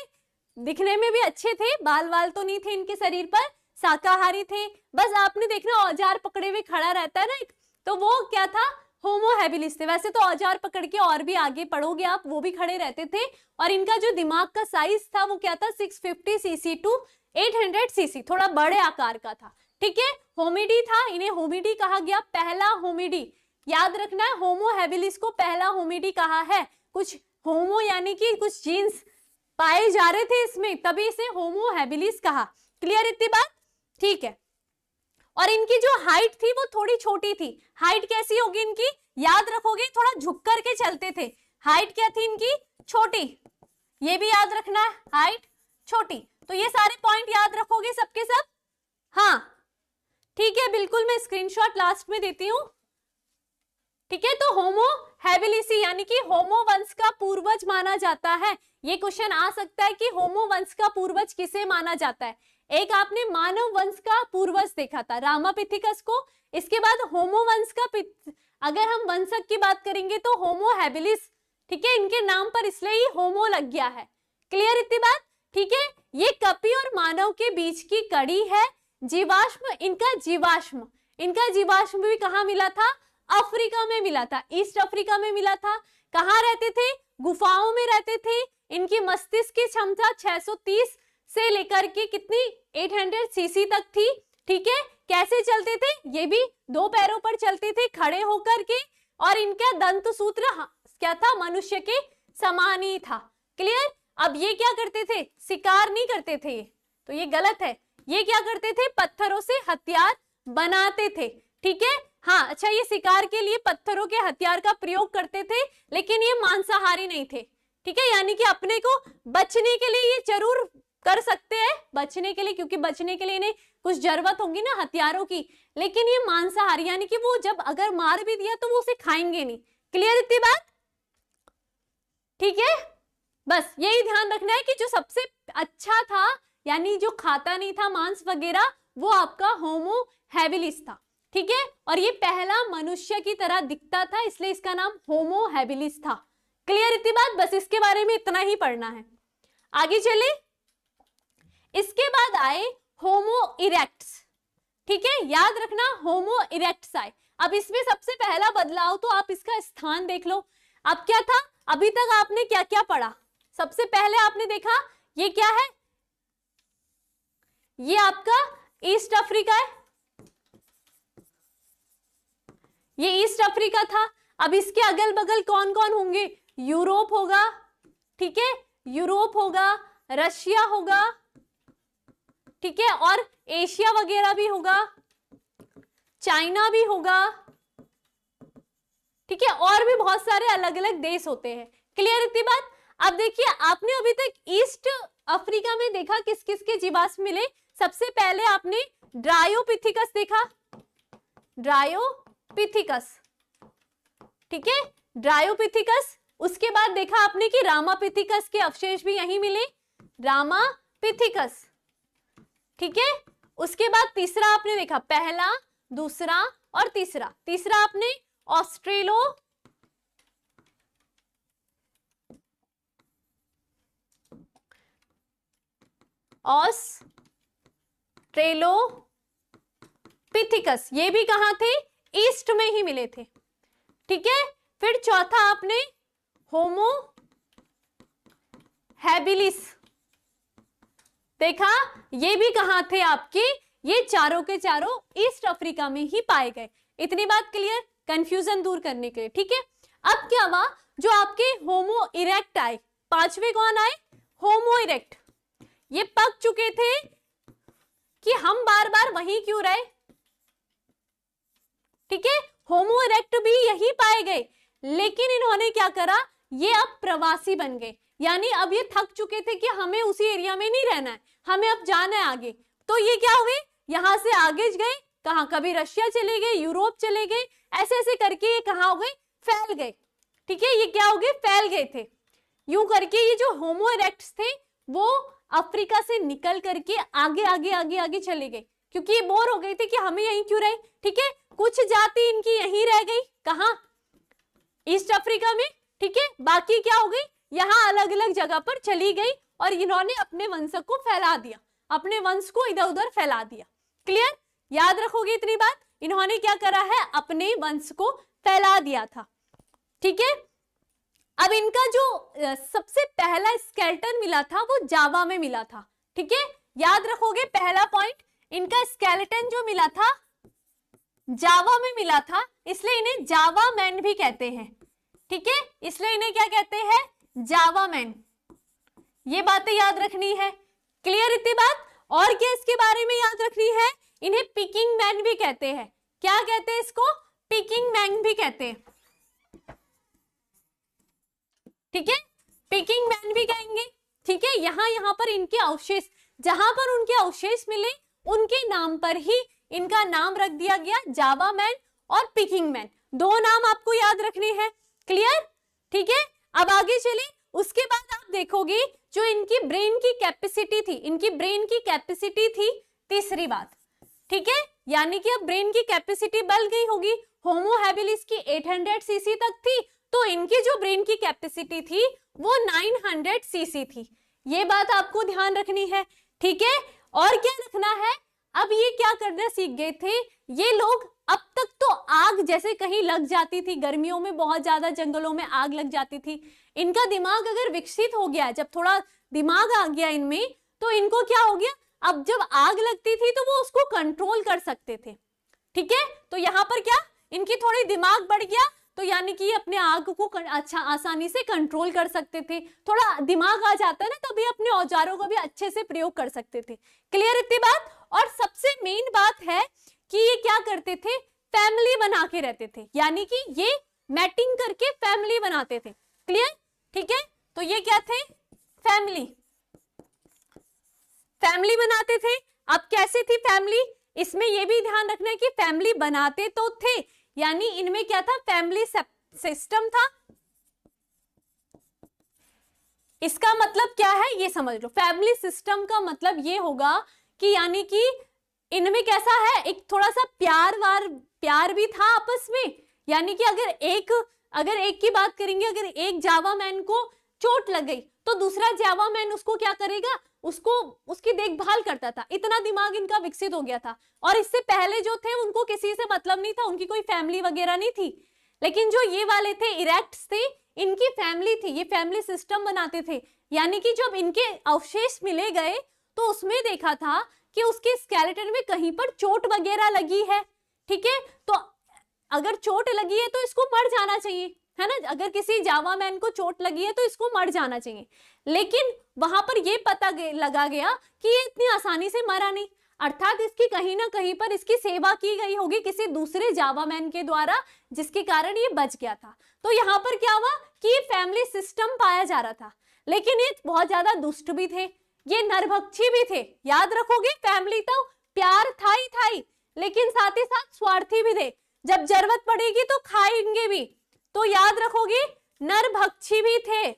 दिखने में भी अच्छे थे, बाल वाल तो नहीं थे इनके शरीर पर, शाकाहारी थे। बस आपने देखना औजार पकड़े हुए खड़ा रहता है ना एक, तो वो क्या था, होमो हैबिलिस थे। वैसे तो औजार पकड़ के और भी आगे पढ़ोगे आप, वो भी खड़े रहते थे। और इनका जो दिमाग का साइज था वो क्या था, 650 सीसी टू 800 सीसी, थोड़ा बड़े आकार का था। ठीक है, होमिडी था, इन्हें होमिडी कहा गया, पहला होमिडी। याद रखना है, होमो हैबिलिस को पहला होमिडी कहा है। कुछ होमो यानी कि कुछ जीन्स पाए जा रहे थे इसमें, तभी इसे होमो हैबिलिस कहा। क्लियर इतनी बात? ठीक है। और इनकी जो हाइट थी वो थोड़ी छोटी थी। हाइट कैसी होगी इनकी, याद रखोगे, थोड़ा झुक करके चलते थे। हाइट क्या थी इनकी, छोटी, ये भी याद रखना है, हाइट छोटी। तो ये सारे पॉइंट याद रखोगे सबके सब? हाँ ठीक है, बिल्कुल मैं स्क्रीनशॉट लास्ट में देती हूं। ठीक है, तो होमो हैबिलिसी यानी कि होमो वंश का पूर्वज माना जाता है। ये क्वेश्चन आ सकता है कि होमो वंश का पूर्वज किसे माना जाता है। एक आपने मानव वंश का पूर्वज देखा था, रामापिथिकस को। इसके बाद होमो वंश का अगर हम वंशक की बात करेंगे तो होमो हैबिलिस। ठीक है, इनके नाम पर इसलिए ही होमो लग गया है। क्लियर इतनी बात? ठीक है, ये कपि और मानव के बीच की कड़ी है। जीवाश्म, इनका जीवाश्म भी कहाँ मिला था, अफ्रीका में मिला था, ईस्ट अफ्रीका में मिला था। कहाँ रहते थे, गुफाओं में रहते थे। इनकी मस्तिष्क की क्षमता 630 से लेकर के कितनी, 800 सीसी तक थी। ठीक है, कैसे चलते थे, ये भी 2 पैरों पर चलते थे, खड़े होकर के। और इनका दंत सूत्र क्या था, मनुष्य के समान ही था। क्लियर? अब ये क्या करते थे, शिकार नहीं करते थे, तो ये गलत है। ये क्या करते थे, पत्थरों से हथियार बनाते थे। ठीक है, हाँ अच्छा, ये शिकार के लिए पत्थरों के हथियार का प्रयोग करते थे, लेकिन ये मांसाहारी नहीं थे। ठीक है, यानी कि अपने को बचने के लिए ये जरूर कर सकते हैं, बचने के लिए, क्योंकि बचने के लिए इन्हें कुछ जरूरत होगी ना हथियारों की, लेकिन ये मांसाहारी यानी कि वो जब अगर मार भी दिया तो वो उसे खाएंगे नहीं। क्लियर इतनी बात? ठीक है, बस यही ध्यान रखना है कि जो सबसे अच्छा था, यानी जो खाता नहीं था मांस वगैरह, वो आपका होमो हैबिलिस था। ठीक है, और ये पहला मनुष्य की तरह दिखता था, इसलिए इसका नाम होमो हैबिलिस था। क्लियर इतनी बात? बस इसके बारे में इतना ही पढ़ना है। आगे चले, इसके बाद आए होमो इरेक्ट्स। ठीक है, याद रखना, होमो इरेक्ट्स आए। अब इसमें सबसे पहला बदलाव तो आप इसका स्थान देख लो। अब क्या था, अभी तक आपने क्या क्या पढ़ा, सबसे पहले आपने देखा ये क्या है, ये आपका ईस्ट अफ्रीका है, ये ईस्ट अफ्रीका था। अब इसके अगल बगल कौन कौन होंगे, यूरोप होगा। ठीक है, यूरोप होगा, रशिया होगा, ठीक है, और एशिया वगैरह भी होगा, चाइना भी होगा। ठीक है, और भी बहुत सारे अलग अलग देश होते हैं। क्लियर इतनी बात? अब देखिए, आपने अभी तक ईस्ट अफ्रीका में देखा किस किस के जीवाश्म मिले। सबसे पहले आपने ड्रायोपिथिकस देखा, ड्रायोपिथिकस। ठीक है, ड्रायोपिथिकस। उसके बाद देखा आपने कि रामापिथिकस के अवशेष भी यहीं मिले, रामापिथिकस। ठीक है, उसके बाद तीसरा आपने देखा, पहला, दूसरा और तीसरा। तीसरा आपने ऑस्ट्रेलोपिथिकस, ये भी कहां थे, ईस्ट में ही मिले थे। ठीक है, फिर चौथा आपने होमो हैबिलिस देखा, ये भी कहां थे, आपके ये चारों के चारों ईस्ट अफ्रीका में ही पाए गए। इतनी बात क्लियर, कंफ्यूजन दूर करने के लिए, ठीक है। अब क्या हुआ, जो आपके होमो इरेक्ट आए, पांचवे कौन आए, होमो इरेक्ट, ये पक चुके थे कि हम बार बार वहीं क्यों रहे, ठीक है। होमो इरेक्ट भी यही पाए गए, लेकिन इन्होंने क्या करा, ये अब प्रवासी बन गए, यानी अब ये थक चुके थे कि हमें उसी एरिया में नहीं रहना है, हमें अब जाना है आगे। तो ये क्या हुए, यहां से आगे गए, कहां, कभी रशिया चले गए, यूरोप चले गए, ऐसे ऐसे करके ये कहां हो गए, फैल गए, ठीक है। ये क्या हो गए, फैल गए थे। यूं करके ये जो होमो इरेक्ट्स थे वो अफ्रीका से निकल करके आगे आगे आगे आगे चले गए, क्योंकि ये बोर हो गए थे कि हमें यहीं क्यों रहे, ठीक है। कुछ जाति इनकी यहीं रह गई, कहां, ईस्ट अफ्रीका में, ठीक है। बाकी क्या हो गई, यहाँ अलग अलग जगह पर चली गई और इन्होंने अपने वंश को फैला दिया, अपने वंश को इधर उधर फैला दिया। क्लियर, याद रखोगे इतनी बात, इन्होंने क्या करा है, अपने वंश को फैला दिया था, ठीक है। अब इनका जो सबसे पहला स्केलेटन मिला था वो जावा में मिला था, ठीक है। याद रखोगे पहला पॉइंट, इनका स्केलेटन जो मिला था जावा में मिला था, इसलिए इन्हें जावा मैन भी कहते हैं, ठीक है। इसलिए इन्हें क्या कहते हैं, जावा मैन। ये बातें याद रखनी है, क्लियर इतनी बात। और क्या इसके बारे में याद रखनी है, इन्हें पिकिंग मैन भी कहते हैं। क्या कहते हैं इसको, पिकिंग मैन भी कहते हैं, ठीक है, पिकिंग मैन भी कहेंगे, ठीक है। यहाँ पर इनके अवशेष, जहां पर उनके अवशेष मिले उनके नाम पर ही इनका नाम रख दिया गया, जावा मैन और पिकिंग मैन, दो नाम आपको याद रखने हैं, क्लियर, ठीक है। अब आगे चले, उसके बाद आप देखोगे जो इनकी ब्रेन की कैपेसिटी थी, इनकी ब्रेन की कैपेसिटी थी तीसरी बात, ठीक है। यानी कि अब ब्रेन की कैपेसिटी बढ़ गई होगी, होमो हैबिलिस की 800 सीसी तक थी, तो इनकी जो ब्रेन की कैपेसिटी थी वो 900 सीसी थी। ये बात आपको ध्यान रखनी है, ठीक है। और क्या रखना है, अब ये क्या करना सीख गए थे ये लोग, अब तक तो आग जैसे कहीं लग जाती थी, गर्मियों में बहुत ज्यादा जंगलों में आग लग जाती थी, इनका दिमाग अगर विकसित हो गया, जब थोड़ा दिमाग आ गया इनमें, तो इनको क्या हो गया, अब जब आग लगती थी तो वो उसको कंट्रोल कर सकते थे, ठीक है। तो यहाँ पर क्या, इनकी थोड़ी दिमाग बढ़ गया, तो यानी कि अपने आग को अच्छा आसानी से कंट्रोल कर सकते थे, थोड़ा दिमाग आ जाता है ना, तभी अपने औजारों का भी अच्छे से प्रयोग कर सकते थे, क्लियर इतनी बात। और सबसे मेन बात है कि ये क्या करते थे, फैमिली बना के रहते थे, यानी कि ये मैटिंग करके फैमिली बनाते थे, क्लियर, ठीक है। तो ये क्या थे, फैमिली, फैमिली बनाते थे। अब कैसे थी फैमिली, इसमें ये भी ध्यान रखना है कि फैमिली बनाते तो थे, यानी इनमें क्या था, फैमिली सिस्टम था। इसका मतलब क्या है ये समझ लो, फैमिली सिस्टम का मतलब ये होगा कि यानी कि इनमें कैसा है, एक थोड़ा सा प्यार भी था आपस में, यानी कि अगर एक की बात करेंगे, अगर एक जावा मैन को चोट लग गई तो दूसरा जावा मैन उसको क्या करेगा, उसकी देखभाल करता था, इतना दिमाग इनका विकसित हो गया था। और इससे पहले जो थे उनको किसी से मतलब नहीं था, उनकी कोई फैमिली वगैरह नहीं थी, लेकिन जो ये वाले थे इरेक्ट्स थे, इनकी फैमिली थी, ये फैमिली सिस्टम बनाते थे। यानी कि जब इनके अवशेष मिले गए तो उसमें देखा था कि उसके स्केलेटन में कहीं पर चोट वगैरह लगी है, ठीक है। तो अगर चोट लगी है तो इसको मर जाना चाहिए, है ना, अगर किसी जावा मैन को चोट लगी है तो इसको मर जाना चाहिए, लेकिन वहां पर ये पता लगा गया कि ये इतनी आसानी से मरा नहीं, अर्थात इसकी कहीं ना कहीं पर इसकी सेवा की गई होगी किसी दूसरे जावा मैन के द्वारा, जिसके कारण ये बच गया था। तो यहाँ पर क्या हुआ कि ये फैमिली सिस्टम पाया जा रहा था, लेकिन ये बहुत ज्यादा दुष्ट भी थे, ये नरभक्षी भी थे। याद रखोगे, फैमिली तो प्यार था ही, लेकिन साथ ही साथ स्वार्थी भी थे, जब जरूरत पड़ेगी तो खाएंगे भी। तो याद रखोगे, नरभक्षी भी थे,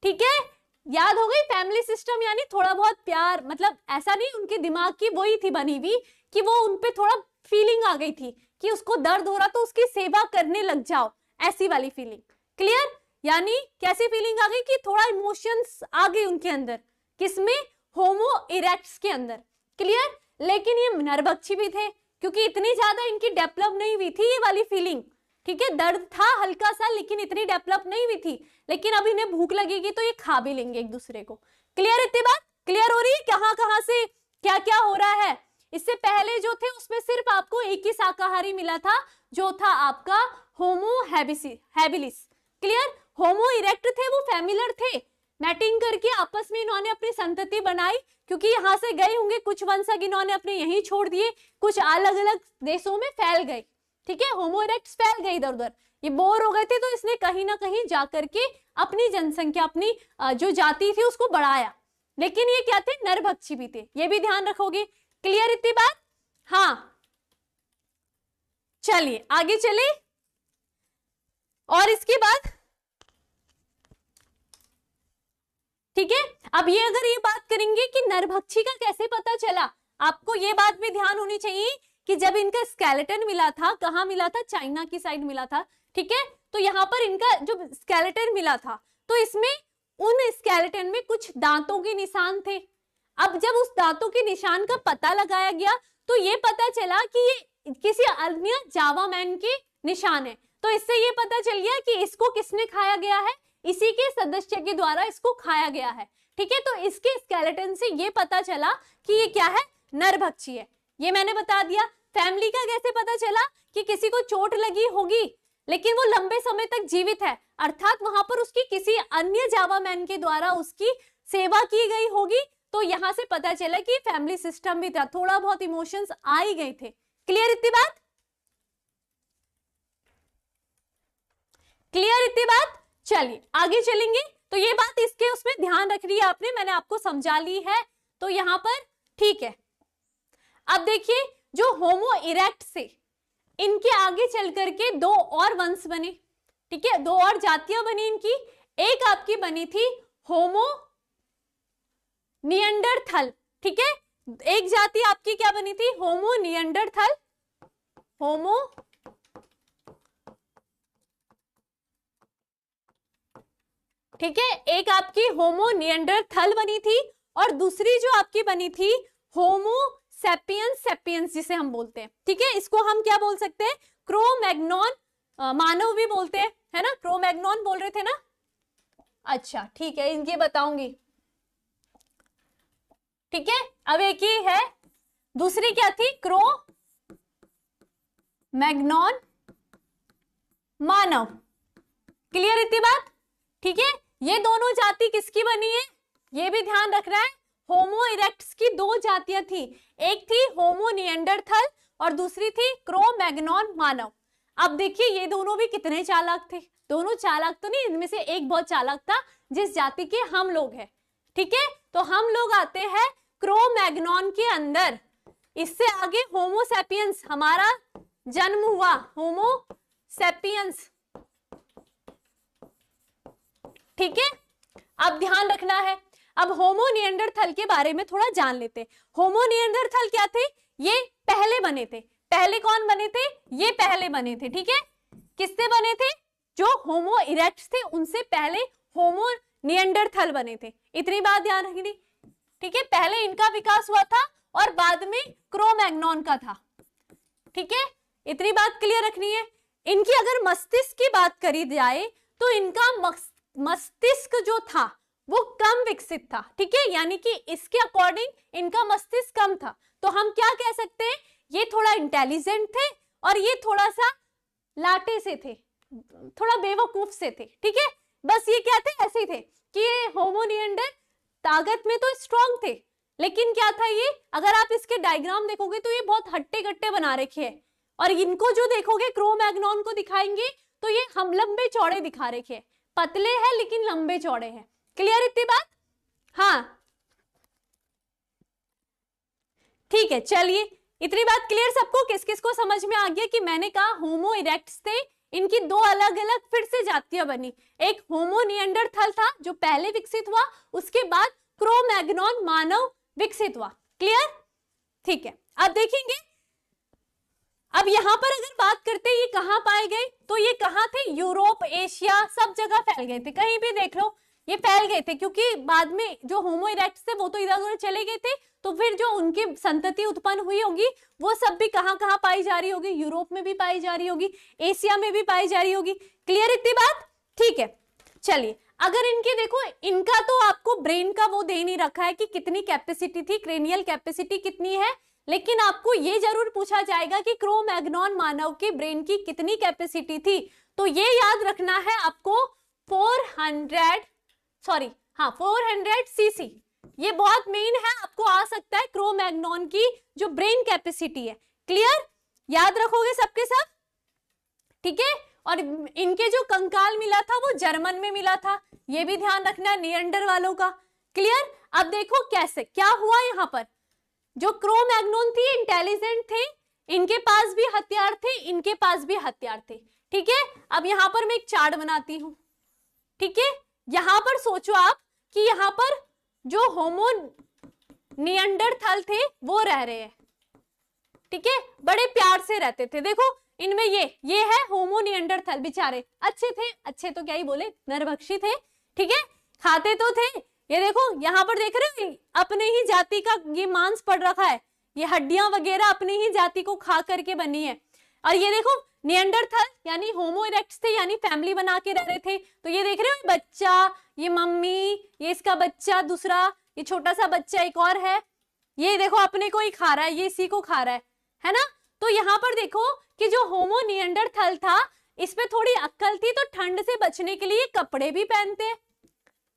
ठीक है। याद हो गई, फैमिली सिस्टम यानी थोड़ा बहुत प्यार, मतलब ऐसा नहीं उनके दिमाग की वही थी बनी हुई कि वो उनपे थोड़ा फीलिंग आ गई थी कि उसको दर्द हो रहा तो उसकी सेवा करने लग जाओ, ऐसी वाली फीलिंग, क्लियर। यानी कैसी फीलिंग आ गई कि थोड़ा इमोशंस आ गई उनके अंदर, किसमें, होमो इरेक्ट्स के अंदर, क्लियर। लेकिन ये नरभक्षी भी थे, क्योंकि इतनी ज्यादा इनकी डेवलप नहीं हुई थी ये वाली फीलिंग, ठीक है। दर्द था हल्का सा, लेकिन इतनी डेवलप नहीं हुई थी। लेकिन अब इन्हें भूख लगेगी तो ये खा भी लेंगे एक दूसरे को, क्लियर। इतनी बात क्लियर हो रही है, कहां कहां से क्या क्या हो रहा है, इससे पहले जो थे उसमें सिर्फ आपको एक ही शाकाहारी मिला था, जो था आपका होमो हैबिलिस। क्लियर? होमो इरेक्ट थे, वो फैमिलर थे, मैटिंग करके आपस में इन्होंने अपनी संतति बनाई, क्योंकि यहाँ से गए होंगे कुछ वंशज इन्होंने अपने यहीं छोड़ दिए, कुछ अलग अलग देशों में फैल गए। ठीक है, होमो इरेक्ट्स फैल गए इधर उधर, ये बोर हो गए थे, तो इसने कहीं ना कहीं जाकर के अपनी जनसंख्या, अपनी जो जाति थी उसको बढ़ाया। लेकिन ये क्या थे? नरभक्षी भी थे, ये भी ध्यान रखोगे। क्लियर इतनी बात? हाँ, चलिए आगे चले। और इसके बाद ठीक है, अब ये अगर ये बात करेंगे कि नरभक्षी का कैसे पता चला, आपको ये बात भी ध्यान होनी चाहिए कि जब इनका स्केलेटन मिला था, कहाँ मिला था? चाइना की साइड मिला था। ठीक है, तो यहाँ पर इनका जो स्केलेटन मिला था, तो इसमें उन स्केलेटन में कुछ दांतों के निशान थे। अब जब उस दांतों के निशान का पता लगाया गया, तो ये पता चला कि ये किसी अन्य जावा मैन के निशान है। तो इससे ये पता चल गया कि इसको किसने खाया गया है, इसी के सदस्य के द्वारा इसको खाया गया है। ठीक है, तो इसके स्केलेटन से ये पता चला कि ये क्या है? नरभक्षी है। ये मैंने बता दिया। फैमिली का कैसे पता चला? कि किसी को चोट लगी होगी लेकिन वो लंबे समय तक जीवित है, अर्थात वहां पर उसकी किसी अन्य जावा मैन के द्वारा उसकी सेवा की गई होगी। तो यहां से पता चला कि फैमिली सिस्टम भी था, थोड़ा बहुत इमोशंस आ ही गए थे। क्लियर इतनी बात? क्लियर इतनी बात? चलिए आगे चलेंगे। तो ये बात इसके उसमें ध्यान रख रही है आपने, मैंने आपको समझा ली है, तो यहां पर ठीक है। अब देखिए, जो होमो इरेक्ट से इनके आगे चल करके दो और वंश बने। ठीक है, दो और जातियां बनी इनकी। एक आपकी बनी थी होमो निएंडरथल। ठीक है, एक जाति आपकी क्या बनी थी? होमो निएंडरथल। होमो ठीक है, एक आपकी होमो निएंडरथल बनी थी, और दूसरी जो आपकी बनी थी होमो सेपियंस सेपियंस, जिसे हम बोलते हैं। ठीक है, इसको हम क्या बोल सकते हैं? क्रो-मैग्नॉन मानव भी बोलते हैं, है ना? क्रो-मैग्नॉन बोल रहे थे ना? अच्छा ठीक है, इनके बताऊंगी। ठीक है, अब एक ही है, दूसरी क्या थी? क्रो-मैग्नॉन मानव। क्लियर इतनी बात? ठीक है, ये दोनों जाति किसकी बनी है? ये भी ध्यान रख रहा है। होमो इरेक्ट्स की दो जातियां थी, एक थी होमो निएंडरथल और दूसरी थी क्रो-मैग्नॉन मानव। अब देखिए, ये दोनों भी कितने चालाक थे। दोनों चालाक तो नहीं, इनमें से एक बहुत चालाक था, जिस जाति के हम लोग हैं। ठीक है, तो हम लोग आते हैं क्रो-मैग्नॉन के अंदर। इससे आगे होमो सेपियंस हमारा जन्म हुआ, होमो सेपियंस। ठीक है, अब ध्यान रखना है। अब होमो निएंडरथल के बारे में थोड़ा जान लेते हैं। होमो निएंडरथल क्या थे? ये पहले बने थे। पहले कौन बने थे? ये पहले बने थे। ठीक है, किससे बने थे? जो होमो इरेक्ट्स थे उनसे पहले होमो निएंडरथल बने थे। इतनी बात ध्यान रखनी। ठीक है, पहले इनका विकास हुआ था और बाद में क्रो-मैग्नॉन का था। ठीक है, इतनी बात क्लियर रखनी है। इनकी अगर मस्तिष्क की बात करी जाए तो इनका मस्तिष्क जो था वो कम विकसित था। ठीक है, यानी कि इसके अकॉर्डिंग इनका मस्तिष्क कम था। तो हम क्या कह सकते हैं? ये थोड़ा इंटेलिजेंट थे और ये थोड़ा सा लाटे से थे, थोड़ा बेवकूफ से थे। ठीक है, बस ये क्या थे? ऐसे थे कि ये होमो निएंडर ताकत में तो स्ट्रांग थे, लेकिन क्या था ये? अगर आप इसके डायग्राम देखोगे तो ये बहुत हट्टे कट्टे बना रखे हैं, और इनको जो देखोगे क्रो-मैग्नॉन को दिखाएंगे तो ये हम लंबे चौड़े दिखा रखे हैं। पतले हैं लेकिन लंबे चौड़े हैं। क्लियर इतनी बात? हाँ ठीक है, चलिए इतनी बात क्लियर सबको? किस किस को समझ में आ गया कि मैंने कहा होमो इरेक्ट्स थे, इनकी दो अलग अलग फिर से जातियां बनी। एक होमो निएंडरथल था जो पहले विकसित हुआ, उसके बाद क्रो-मैग्नॉन मानव विकसित हुआ। क्लियर? ठीक है, अब देखेंगे। अब यहां पर अगर बात करते हैं ये कहां पाए गए, तो ये कहां थे? यूरोप, एशिया, सब जगह फैल गए थे। कहीं भी देख लो ये फैल गए थे, क्योंकि बाद में जो होमो इरेक्ट्स थे वो तो इधर उधर चले गए थे, तो फिर जो उनकी संतति उत्पन्न हुई होगी वो सब भी कहां कहां पाई जा रही होगी? यूरोप में भी पाई जा रही होगी, एशिया में भी पाई जा रही होगी। क्लियर इतनी बात? ठीक है, चलिए अगर इनके देखो, इनका तो आपको ब्रेन का वो दे नहीं रखा है कि कितनी कैपेसिटी थी, क्रेनियल कैपेसिटी कितनी है, लेकिन आपको ये जरूर पूछा जाएगा कि क्रो-मैग्नोन मानव के ब्रेन की कितनी कैपेसिटी थी, तो ये याद रखना है आपको 400 सीसी। ये बहुत मेन है, आपको आ सकता है क्रो-मैग्नोन की जो ब्रेन कैपेसिटी है। क्लियर, याद रखोगे सबके सब, ठीक है। और इनके जो कंकाल मिला था वो जर्मन में मिला था, ये भी ध्यान रखना है निएंडर वालों का। क्लियर, अब देखो कैसे क्या हुआ यहाँ पर। जो क्रो-मैग्नोन थी इंटेलिजेंट थे, इनके पास भी हथियार थे, इनके पास भी हथियार थे, ठीक है। अब यहाँ पर मैं एक चार्ट बनाती हूँ, ठीक है। यहाँ पर सोचो आप कि यहाँ पर जो होमो निएंडरथल थे वो रह रहे हैं, ठीक है, बड़े प्यार से रहते थे। देखो इनमें ये है होमो निएंडरथल, बेचारे अच्छे थे, अच्छे तो क्या ही बोले, नरभक्षी थे, ठीक है, खाते तो थे। ये देखो यहाँ पर देख रहे हो अपने ही जाति का ये मांस पड़ रखा है, ये हड्डियां वगैरह अपनी ही जाति को खा करके बनी है। और ये देखो निएंडरथल यानी होमो इरेक्ट्स थे, यानी फैमिली बना के रह रहे थे। तो ये देख रहे हो बच्चा, ये मम्मी, ये इसका बच्चा दूसरा, ये छोटा सा बच्चा एक और है, ये देखो अपने को ही खा रहा है, ये इसी को खा रहा है ना। तो यहाँ पर देखो कि जो होमो निएंडरथल था इसमें थोड़ी अक्ल थी, तो ठंड से बचने के लिए कपड़े भी पहनते हैं,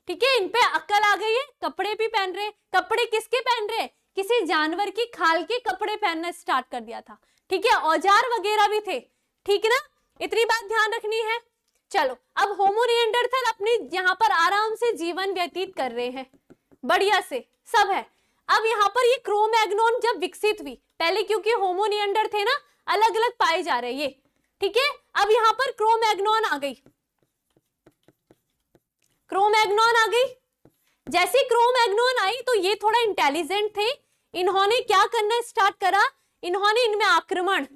ठीक है, इन पे अक्ल आ गई है, कपड़े भी पहन रहे। कपड़े किसके पहन रहे, किसी जानवर की खाल के कपड़े पहनना स्टार्ट कर दिया था, ठीक है, औजार वगैरह भी थे, ठीक है ना, इतनी बात ध्यान रखनी है। चलो अब होमो निएंडरथल अपने यहाँ पर आराम से जीवन व्यतीत कर रहे हैं, बढ़िया से सब है। अब यहाँ पर ये क्रो-मैग्नोन जब विकसित हुई, पहले क्योंकि होमो निएंडर थे ना, अलग अलग पाए जा रहे ये, ठीक है। अब यहाँ पर क्रो-मैग्नोन आ गई, क्रो-मैग्नोन आ गई। जैसे क्रो-मैग्नोन आई तो ये थोड़ा इंटेलिजेंट थे, इन्होंने क्या करना स्टार्ट करा, इन्होंने इनमें आक्रमण,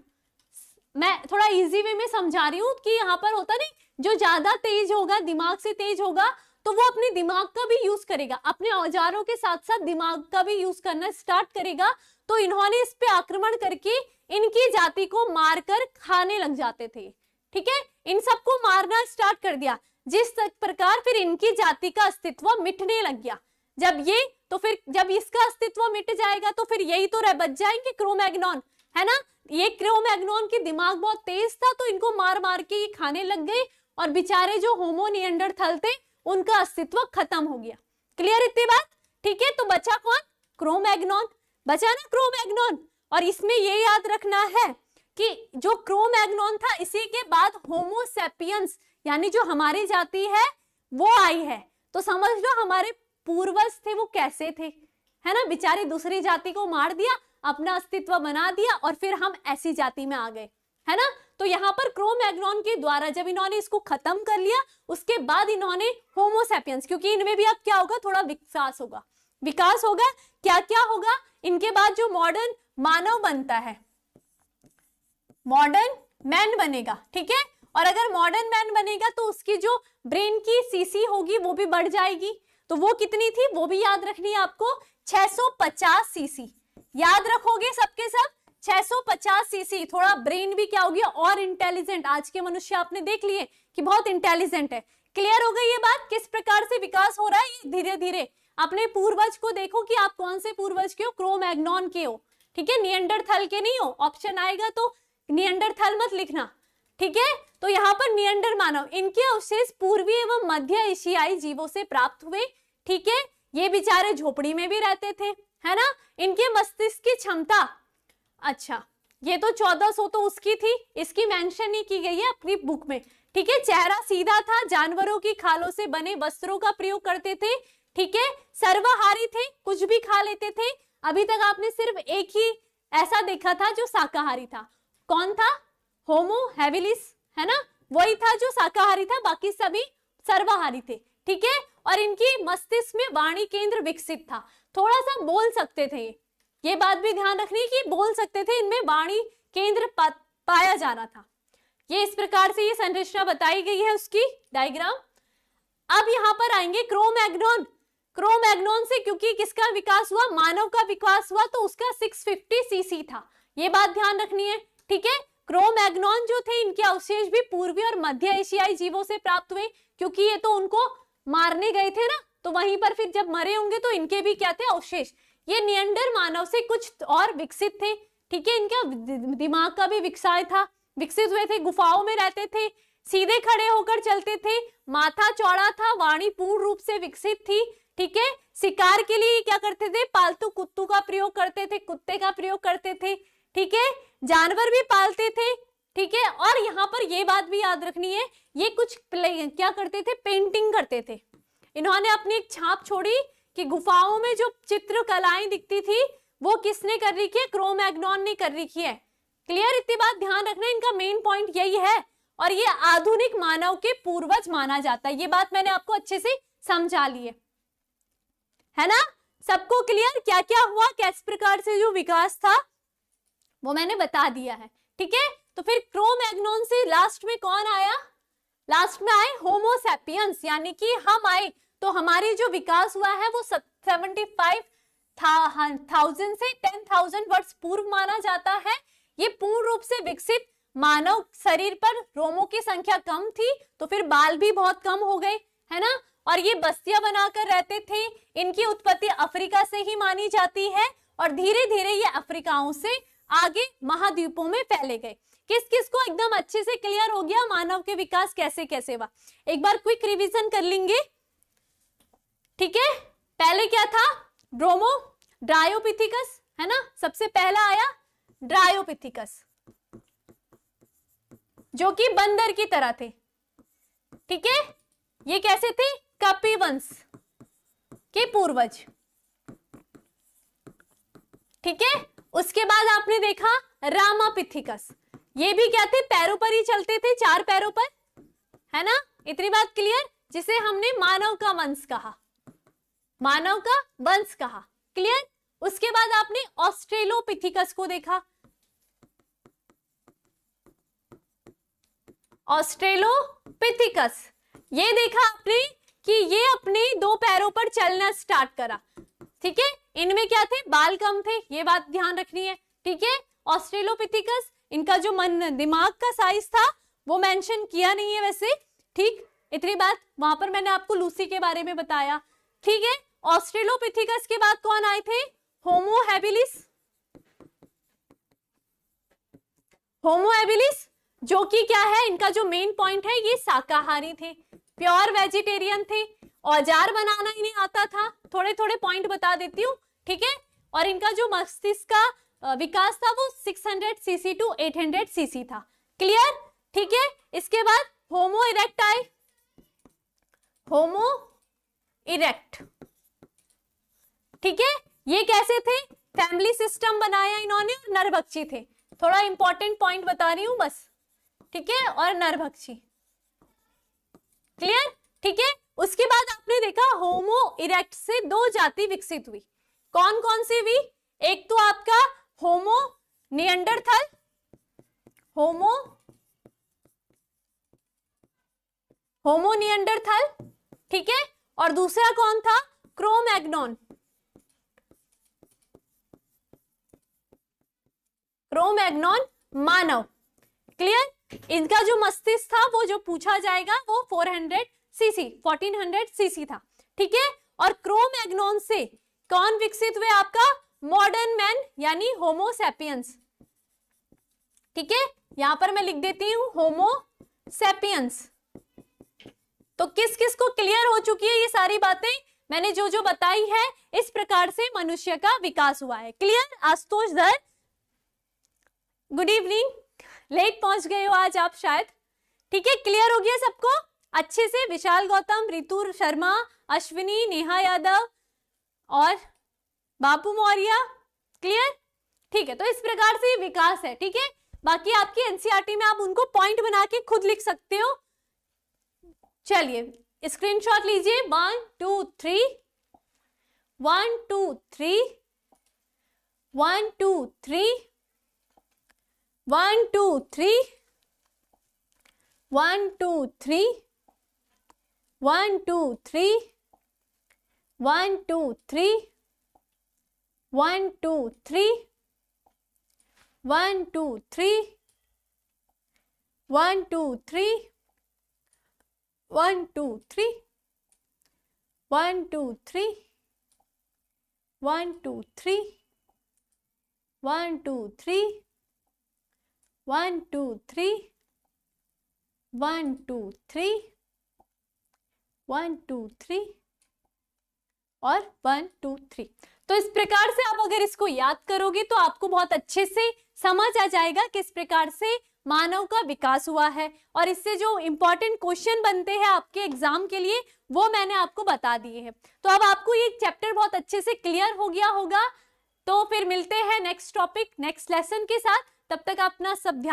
मैं थोड़ा इजी वे में समझा रही हूँ कि यहाँ पर होता नहीं, जो ज्यादा तेज होगा, दिमाग से तेज होगा, तो वो अपने दिमाग का भी यूज करेगा, अपने औजारों के साथ साथ दिमाग का भी यूज करना स्टार्ट करेगा। तो इन्होंने इस पे आक्रमण करके इनकी जाति को मारकर खाने लग जाते थे, ठीक है, इन सबको मारना स्टार्ट कर दिया, जिस प्रकार फिर इनकी जाति का अस्तित्व मिटने लग गया। जब ये तो फिर जब इसका अस्तित्व मिट जाएगा तो फिर यही तो बच जाएंगे क्रो-मैग्नोन, है ना। ये क्रो-मैग्नोन की दिमाग बहुत तेज था, तो इनको मार मार के ये खाने लग गए, और बेचारे जो होमो निएंडरथल थे उनका अस्तित्व खत्म हो गया। क्लियर इतनी बात, ठीक है। तो बचा कौन, क्रो-मैग्नोन, बचा ना क्रो-मैग्नोन। और इसमें ये याद रखना है कि जो क्रो-मैग्नोन था, इसी के बाद होमो सैपियंस यानी जो हमारी जाति है वो आई है। तो समझ लो हमारे पूर्वज थे वो कैसे थे, है ना, बेचारे दूसरी जाति को मार दिया, अपना अस्तित्व बना दिया, और फिर हम ऐसी जाति में आ गए, है ना। तो यहाँ पर क्रो-मैग्नोन के द्वारा जब इन्होंने इसको खत्म कर लिया, उसके बाद इन्होंने होमो सैपियंस, क्योंकि इनमें भी अब क्या होगा, थोड़ा विकास होगा, विकास होगा, क्या क्या होगा, इनके बाद जो मॉडर्न मानव बनता है, मॉडर्न मैन बनेगा, ठीक है। और अगर मॉडर्न मैन बनेगा तो उसकी जो ब्रेन की सीसी होगी वो भी बढ़ जाएगी। तो वो कितनी थी वो भी याद रखनी है आपको, 650 सीसी, याद रखोगे सबके सब 650 सीसी। थोड़ा ब्रेन भी क्या हो गया और इंटेलिजेंट, आज के मनुष्य आपने देख लिए कि बहुत इंटेलिजेंट है। क्लियर हो गई ये बात, किस प्रकार से विकास हो रहा है धीरे धीरे। अपने पूर्वज को देखो कि आप कौन से पूर्वज के हो, क्रो-मैग्नोन के हो, ठीक है, निएंडरथल के नहीं हो। ऑप्शन आएगा तो निएंडरथल मत लिखना, ठीक है। तो यहाँ पर निएंडर मानव, इनके अवशेष पूर्वी एवं मध्य एशियाई जीवों से प्राप्त हुए, ठीक है। ये बेचारे झोपड़ी में भी रहते थे, है ना। इनके मस्तिष्क की क्षमता, अच्छा ये तो 1400 तो उसकी थी, इसकी मेंशन नहीं की गई है अपनी बुक में, ठीक है। चेहरा सीधा था, जानवरों की खालों से बने वस्त्रों का प्रयोग करते थे, ठीक है। सर्वाहारी थे, कुछ भी खा लेते थे। अभी तक आपने सिर्फ एक ही ऐसा देखा था जो शाकाहारी था, कौन था, होमो हैबिलिस, है ना, वही था जो शाकाहारी था, बाकी सभी सर्वाहारी थे, ठीक है। और इनकी मस्तिष्क में वाणी केंद्र विकसित था, थोड़ा सा बोल सकते थे, ये बात भी ध्यान रखनी कि बोल सकते थे, इनमें वाणी केंद्र पाया जाना था। ये इस प्रकार से ये संरचना बताई गई है उसकी डायग्राम। अब यहाँ पर आएंगे क्रो-मैग्नोन। क्रो-मैग्नोन से क्योंकि किसका विकास हुआ, मानव का विकास हुआ, तो उसका 650 सीसी था, ये बात ध्यान रखनी है, ठीक है। क्रो-मैग्नोन जो थे इनके अवशेष भी पूर्वी और मध्य एशियाई जीवों से प्राप्त हुए, क्योंकि ये तो उनको मारने गए थे ना, तो वहीं पर फिर जब मरे होंगे तो इनके भी क्या थे, अवशेष। ये नियंडर मानव से कुछ और विकसित थे, ठीक है, इनका दिमाग का भी विकसित हुए थे, गुफाओं में रहते थे, सीधे खड़े होकर चलते थे, माथा चौड़ा था, वाणी पूर्ण रूप से विकसित थी, ठीक है, शिकार के लिए क्या करते थे, पालतू कुत्तों का प्रयोग करते थे, कुत्ते का प्रयोग करते थे, ठीक है, जानवर भी पालते थे, ठीक है। और यहाँ पर ये बात भी याद रखनी है, ये कुछ क्या करते थे, पेंटिंग करते थे। इन्होंने अपनी एक छाप छोड़ी कि गुफाओं में जो चित्रकलाएं दिखती थी वो किसने कर रखी है, क्रो-मैग्नोन ने कर रखी है। क्लियर, इतनी बात ध्यान रखना, इनका मेन पॉइंट यही है। और ये आधुनिक मानव के पूर्वज माना जाता है, ये बात मैंने आपको अच्छे से समझा ली है ना। सबको क्लियर, क्या क्या हुआ, किस प्रकार से जो विकास था वो मैंने बता दिया है, ठीक है। तो फिर क्रो-मैग्नोन से लास्ट में कौन आया, लास्ट में आए होमो सैपियंस, यानी कि हम आए। तो हमारी जो विकास हुआ है वो 75,000 से 10,000 वर्ष पूर्व माना जाता है। ये पूर्ण रूप से विकसित मानव शरीर पर रोमों की संख्या कम थी, तो फिर बाल भी बहुत कम हो गए, है ना। और ये बस्तियां बनाकर रहते थे। इनकी उत्पत्ति अफ्रीका से ही मानी जाती है और धीरे धीरे ये अफ्रीकाओं से आगे महाद्वीपों में फैले गए। किस किस को एकदम अच्छे से क्लियर हो गया मानव के विकास कैसे कैसे हुआ, एक बार क्विक रिवीजन कर लेंगे, ठीक है। पहले क्या था, ड्रोमो ड्रायोपिथिकस, है ना, सबसे पहला आया ड्रायोपिथिकस जो कि बंदर की तरह थे, ठीक है। ये कैसे थे, कपिवंश के पूर्वज, ठीक है। उसके बाद आपने देखा रामापिथिकस, ये भी क्या थे, पैरों पर ही चलते थे, 4 पैरों पर, है ना। इतनी बात क्लियर, जिसे हमने मानव का वंश कहा, मानव का वंश कहा, क्लियर। उसके बाद आपने ऑस्ट्रेलोपिथिकस को देखा, ऑस्ट्रेलोपिथिकस, ये देखा आपने कि ये अपने 2 पैरों पर चलना स्टार्ट करा, ठीक है। इनमें क्या थे, बाल कम थे, ये बात ध्यान रखनी है, ठीक है। ऑस्ट्रेलोपिथिकस, इनका जो दिमाग का साइज था वो मेंशन किया नहीं है वैसे, ठीक। इतनी बात, वहां पर मैंने आपको लूसी के बारे में बताया, ठीक है। ऑस्ट्रेलोपिथिकस के बाद कौन आए थे, होमो हैबिलिस, होमो हैबिलिस जो कि क्या है, इनका जो मेन पॉइंट है, ये शाकाहारी थे, प्योर वेजिटेरियन थे, औजार बनाना ही नहीं आता था, थोड़े थोड़े पॉइंट बता देती हूँ, ठीक है। और इनका जो मस्तिष्क का विकास था वो 600 सीसी टू 800 सीसी था, क्लियर, ठीक है। इसके बाद होमो इरेक्ट आए, होमो इरेक्ट, ठीक है। ये कैसे थे, फैमिली सिस्टम बनाया इन्होंने, नरभक्षी थे, थोड़ा इंपॉर्टेंट पॉइंट बता रही हूं बस, ठीक है। और नरभक्षी, क्लियर, ठीक है। उसके बाद आपने देखा होमो इरेक्ट से 2 जाति विकसित हुई, कौन कौन सी हुई, एक तो आपका होमो निएंडरथल, होमो निएंडरथल, ठीक है। और दूसरा कौन था, क्रो-मैग्नोन, क्रो-मैग्नोन मानव, क्लियर। इनका जो मस्तिष्क था वो जो पूछा जाएगा वो 400 सीसी 1400 सीसी था, ठीक है। और क्रो-मैग्नोन से कौन विकसित हुए, आपका मॉडर्न मैन यानी होमो सैपियंस, ठीक है। यहां पर मैं लिख देती हूं होमो सैपियंस। तो किस किस को क्लियर हो चुकी है ये सारी बातें, मैंने जो जो बताई है, इस प्रकार से मनुष्य का विकास हुआ है, क्लियर। आशुतोष धर, गुड इवनिंग, लेट पहुंच गए हो आज आप शायद, ठीक है। क्लियर हो गया सबको अच्छे से, विशाल गौतम, रितु शर्मा, अश्विनी, नेहा यादव और बापू मौर्य, क्लियर, ठीक है। तो इस प्रकार से विकास है, ठीक है। बाकी आपकी एनसीईआरटी में आप उनको पॉइंट बना के खुद लिख सकते हो। चलिए स्क्रीनशॉट लीजिए, 1 2 3 1 2 3 1 2 3 1 2 3 1 2 3 1 2 3 1 2 3 1 2 3 1 2 3 1 2 3 1 2 3 1 2 3 1 2 3 1 2 3 1 2 3 1 2 3 1 2 3 और 1 2 3। तो इस प्रकार से आप अगर इसको याद करोगे तो आपको बहुत अच्छे से समझ आ जाएगा किस प्रकार से मानव का विकास हुआ है, और इससे जो इंपॉर्टेंट क्वेश्चन बनते हैं आपके एग्जाम के लिए वो मैंने आपको बता दिए हैं। तो अब आपको ये चैप्टर बहुत अच्छे से क्लियर हो गया होगा। तो फिर मिलते हैं नेक्स्ट टॉपिक नेक्स्ट लेसन के साथ। तब तक अपना सब ध्यान